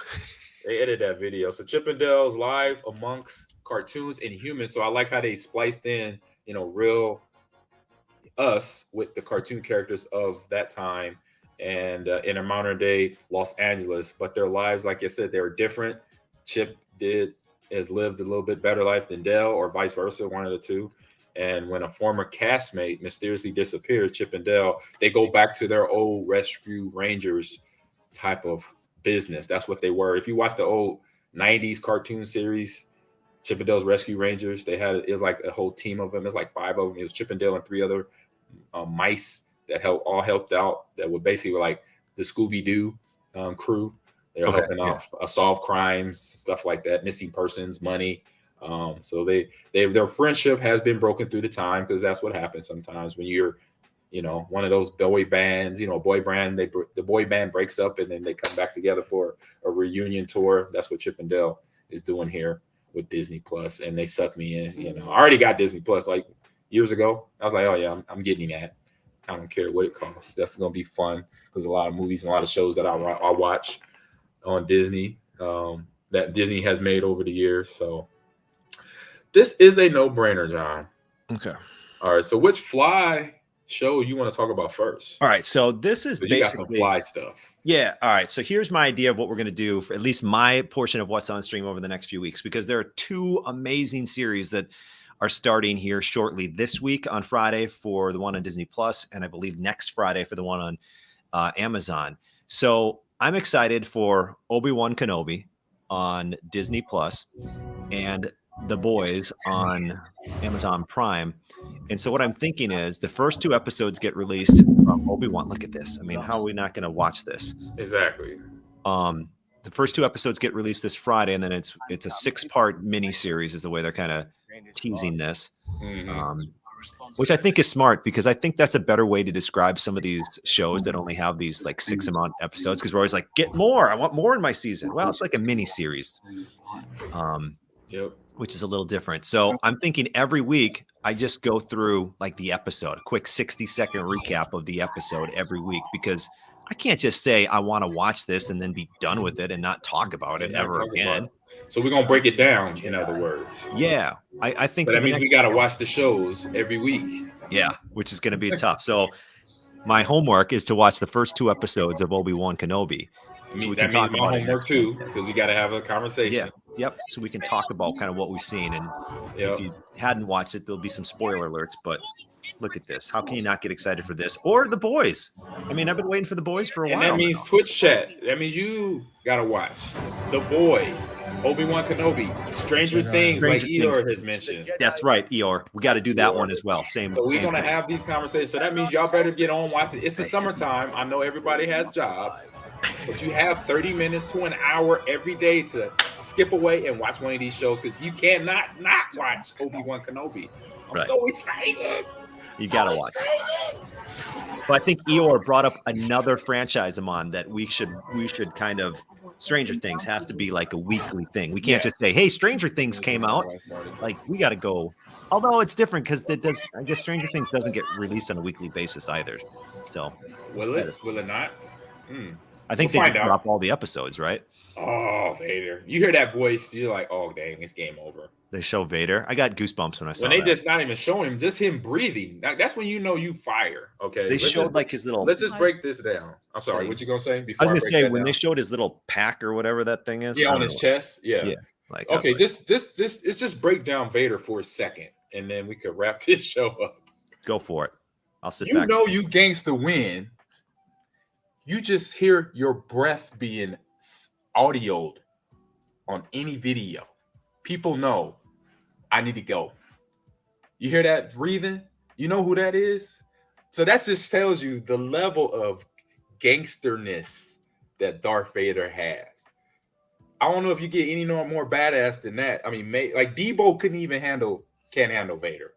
They edited that video. So Chip and Dale's live amongst cartoons and humans. So I like how they spliced in, real us with the cartoon characters of that time. And in a modern day Los Angeles, but their lives, like I said, they were different. Chip has lived a little bit better life than Dale, or vice versa, one of the two. And when a former castmate mysteriously disappears, Chip and Dale, they go back to their old Rescue Rangers type of business. That's what they were. If you watch the old 90s cartoon series, Chip and Dale's Rescue Rangers, it was like a whole team of them. There's like 5 of them. It was Chip and Dale and 3 other mice that all helped out, that were basically like the Scooby-Doo crew. They're helping out solve crimes, stuff like that, missing persons, money. So their friendship has been broken through the time, because that's what happens sometimes when you're, one of those boy bands, boy band. The boy band breaks up and then they come back together for a reunion tour. That's what Chip and Dale is doing here with Disney Plus, and they suck me in. I already got Disney Plus like years ago. I was like, oh yeah, I'm getting that. I don't care what it costs. That's going to be fun, because a lot of movies and a lot of shows that I watch on Disney that Disney has made over the years. So this is a no-brainer, John. Okay. All right. So which Fly show you want to talk about first? All right. So this is basically, you got some Fly stuff. Yeah. All right. So here's my idea of what we're going to do for at least my portion of what's on stream over the next few weeks, because there are 2 amazing series that are starting here shortly this week on Friday for the one on Disney Plus, and I believe next Friday for the one on Amazon. So I'm excited for Obi-Wan Kenobi on Disney Plus and The Boys on Amazon Prime. And so what I'm thinking is the first 2 episodes get released from Obi-Wan. Look at this. I mean, how are we not going to watch this? Exactly. The first 2 episodes get released this Friday, and then it's a 6-part mini series is the way they're kind of teasing this. Which I think is smart, because I think that's a better way to describe some of these shows that only have these like 6 amount episodes, because we're always like, get more. I want more in my season. Well, it's like a mini series, which is a little different. So I'm thinking every week I just go through like the episode, a quick 60-second recap of the episode every week, because I can't just say I want to watch this and then be done with it and not talk about it ever again. So we're going to break it down, in other words. Yeah. I think that means we got to watch the shows every week. Yeah, which is going to be tough. So my homework is to watch the first 2 episodes of Obi-Wan Kenobi. So that means my homework too, because we got to have a conversation. Yeah. Yep. So we can talk about kind of what we've seen. And if you hadn't watched it, there'll be some spoiler alerts, but look at this. How can you not get excited for this? Or The Boys? I mean, I've been waiting for The Boys for a while. And that means Twitch chat. That means you got to watch The Boys, Obi-Wan Kenobi, Stranger Things, like Eeyore has mentioned. That's right, Eeyore. We got to do that one as well. Same. So we're going to have these conversations. So that means y'all better get on watching. It's the summertime. I know everybody has jobs, but you have 30 minutes to an hour every day to skip away and watch one of these shows, because you cannot not watch Obi-Wan Kenobi. I'm so excited. You got to watch it. But I think Eeyore brought up another franchise, Ahman, that we should kind of, Stranger Things has to be like a weekly thing. We can't just say, hey, Stranger Things came out. Like, we got to go. Although it's different, because I guess Stranger Things doesn't get released on a weekly basis either. So will it? Will it not? I think they just drop all the episodes, right? Oh, Vader. You hear that voice, you're like, oh, dang, it's game over. They show Vader. I got goosebumps when I saw when they just not even show him, just him breathing. That's when you know you fire. Okay. They showed like his little. Let's just break this down. I'm sorry. What you gonna say? I was gonna say when they showed his little pack or whatever that thing is. Yeah, on his chest. Yeah. Yeah. Like, okay, just let's just break down Vader for a second, and then we could wrap this show up. Go for it. I'll sit You back. know you gangsta win. You just hear your breath being audioed on any video. People know I need to go. You hear that breathing? You know who that is? So that just tells you the level of gangsterness that Darth Vader has. I don't know if you get any more badass than that. I mean, like Debo can't handle Vader.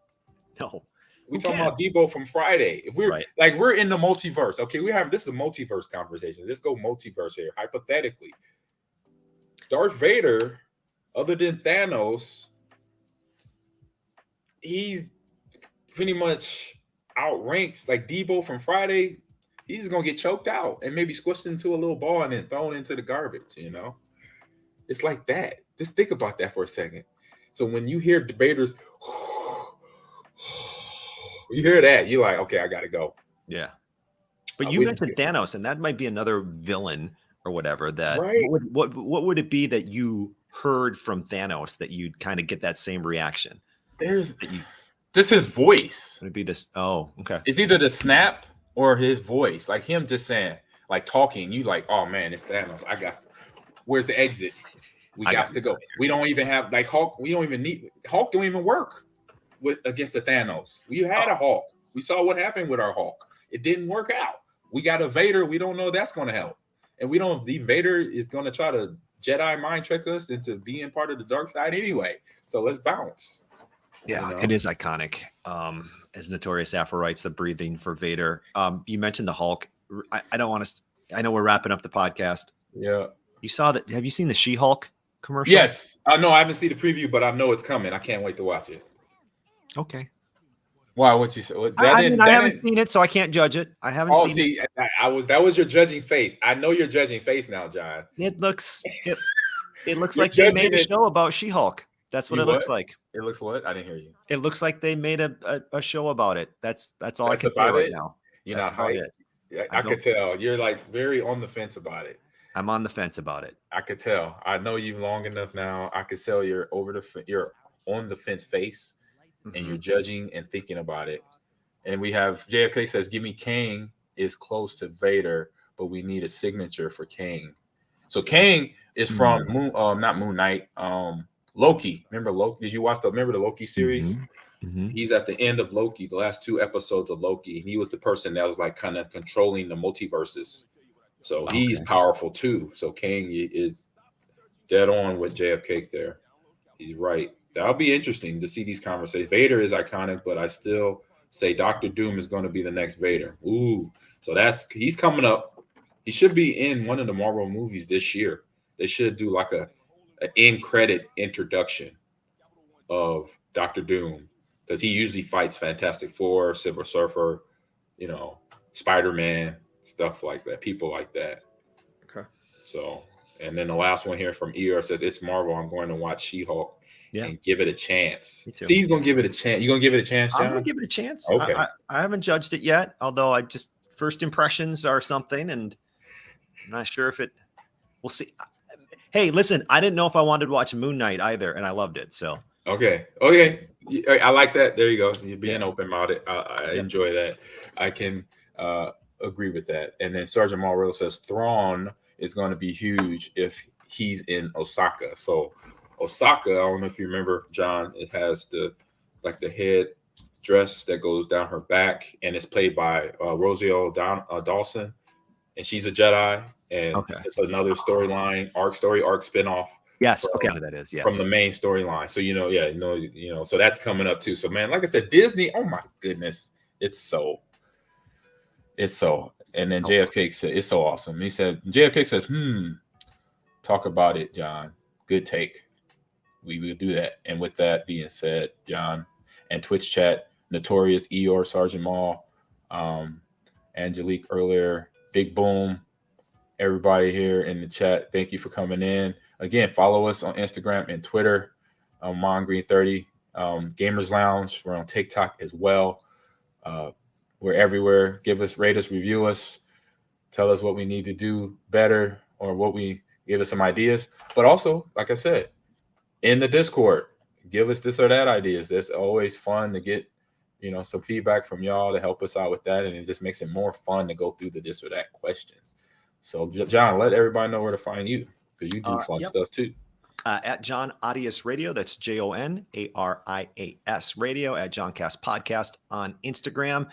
No. We talking about Debo from Friday. If we're we're in the multiverse, okay, this is a multiverse conversation. Let's go multiverse here. Hypothetically, Darth Vader, other than Thanos, he's pretty much outranks like Debo from Friday. He's gonna get choked out and maybe squished into a little ball and then thrown into the garbage. You know, it's like that. Just think about that for a second. So when you hear Vader's you hear that, you're like, okay, I gotta go. Yeah. But you mentioned Thanos, and that might be another villain or whatever. That what would it be that you heard from Thanos that you'd kind of get that same reaction? This his voice. Would it be this? Oh, okay. It's either the snap or his voice, like him just saying, like talking. You like, oh man, it's Thanos. Where's the exit? We got to go. We don't even have like Hulk. We don't even need Hulk. Don't even work against the Thanos. We had a Hulk. We saw what happened with our Hulk. It didn't work out. We got a Vader. We don't know that's going to help. And the Vader is going to try to Jedi mind trick us into being part of the dark side anyway. So let's bounce. Yeah, it is iconic. As Notorious Afro writes, the breathing for Vader. You mentioned the Hulk. I don't want to. I know we're wrapping up the podcast. Yeah. You saw that. Have you seen the She-Hulk commercial? Yes. I know. I haven't seen the preview, but I know it's coming. I can't wait to watch it. Okay. Why? What you said? I haven't seen it, so I can't judge it. I haven't seen it. That was your judging face. I know you're judging face now, John. It looks like they made a show about She-Hulk. That's what it looks like. It looks what? I didn't hear you. It looks like they made a show about it. That's all I can say right now. You're not hyped. I could tell. You're like very on the fence about it. I'm on the fence about it. I could tell. I know you long enough now. I could tell you're you're on the fence and you're judging and thinking about it. And we have JFK says, "Give me Kang is close to Vader, but we need a signature for Kang. So Kang is from not Moon Knight, Loki. Remember Loki? Did you watch remember the Loki series? He's at the end of Loki, the last 2 episodes of Loki. He was the person that was like kind of controlling the multiverses. So he's powerful too. So Kang is dead on with JFK there. He's right. That'll be interesting to see these conversations. Vader is iconic, but I still say Dr. Doom is going to be the next Vader. Ooh. So he's coming up. He should be in one of the Marvel movies this year. They should do like an end credit introduction of Dr. Doom, because he usually fights Fantastic Four, Silver Surfer, Spider-Man, stuff like that, people like that. Okay. So, and then the last one here from ER says, it's Marvel. I'm going to watch She-Hulk and give it a chance. See, he's going to give it a chance. You going to give it a chance, John? I'm going to give it a chance. Okay. I haven't judged it yet, although first impressions are something, and I'm not sure if we'll see. Hey, listen, I didn't know if I wanted to watch Moon Knight either, and I loved it. So okay, I like that. There you go. You're being open about it. I enjoy that. I can agree with that. And then Sergeant Morrill says Thrawn is going to be huge if he's in Osaka. So Osaka, I don't know if you remember, John. It has the head dress that goes down her back, and it's played by Rosario Dawson, and she's a Jedi. And it's another storyline, arc spinoff. Yes, that is from the main storyline. So so that's coming up too. So man, like I said, Disney. Oh my goodness, it's so. And then JFK said it's so awesome. He said JFK says, talk about it, John. Good take. We will do that. And with that being said, John, and Twitch chat, Notorious, Eeyore, Sergeant Maul, Angelique earlier, Big Boom. Everybody here in the chat, thank you for coming in. Again, follow us on Instagram and Twitter, MonGreen30, Gamers Lounge. We're on TikTok as well. We're everywhere. Rate us, review us, tell us what we need to do better, or give us some ideas. But also, like I said, in the Discord, give us this or that ideas. That's always fun to get, some feedback from y'all to help us out with that, and it just makes it more fun to go through the this or that questions. So, John, let everybody know where to find you, because you do fun stuff too. At John Arias Radio, that's JONARIAS Radio, at JohnCast Podcast on Instagram.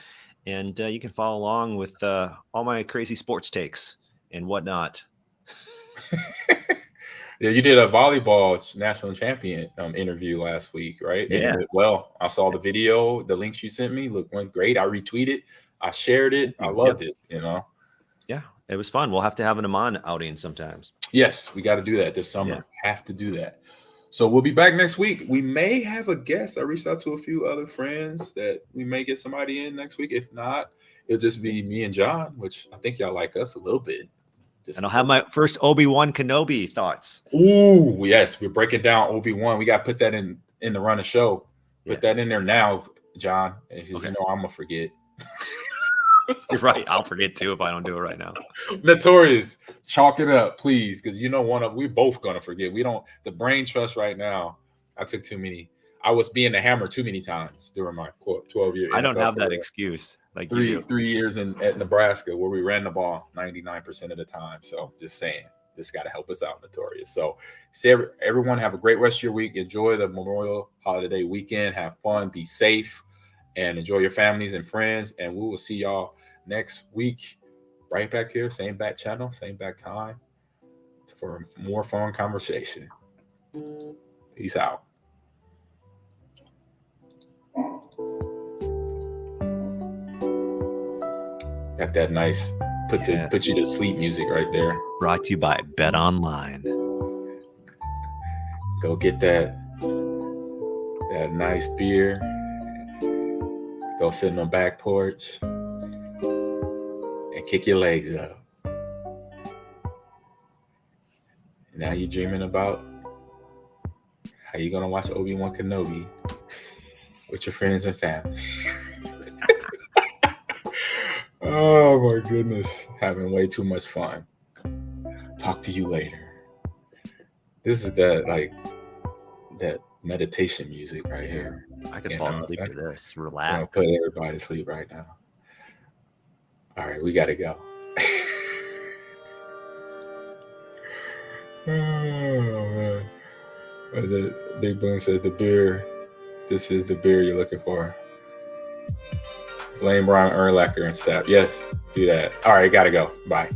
And you can follow along with all my crazy sports takes and whatnot. Yeah, you did a volleyball national champion interview last week, right? Yeah. Well, I saw the video, the links you sent me went great. I retweeted, I shared it. I loved it, Yeah, it was fun. We'll have to have an Ahman outing sometimes. Yes, we got to do that this summer. Yeah. Have to do that. So we'll be back next week. We may have a guest. I reached out to a few other friends that we may get somebody in next week. If not, it'll just be me and John, which I think y'all like us a little bit. And I'll have my first Obi-Wan Kenobi thoughts. Ooh, yes. We're breaking down Obi-Wan. We got to put that in the run of show. Put that in there now, John. I'm going to forget. You're right. I'll forget too if I don't do it right now. Notorious. Chalk it up, please. Because we're both going to forget. The brain trust right now. I took too many. I was being the hammer too many times during my 12-year. I don't have that excuse. Like 3 years at Nebraska, where we ran the ball 99% of the time. So just saying, this got to help us out, Notorious. So everyone have a great rest of your week. Enjoy the Memorial Holiday weekend. Have fun. Be safe. And enjoy your families and friends. And we will see y'all next week. Right back here. Same back channel. Same back time. For more fun conversation. Peace out. Got that nice put you to sleep music right there. Brought to you by Bet Online. Go get that nice beer. Go sit on the back porch and kick your legs up. Now you're dreaming about how you're gonna watch Obi-Wan Kenobi with your friends and family. Oh my goodness. Having way too much fun. Talk to you later. This is that meditation music right here. I could fall asleep to this. Relax. I'll put everybody to sleep right now. All right, we gotta go. Oh, man. What is it? Big Boom says the beer. This is the beer you're looking for. Blame Ron Urlacher and Sap. Yes, do that. All right, gotta go. Bye.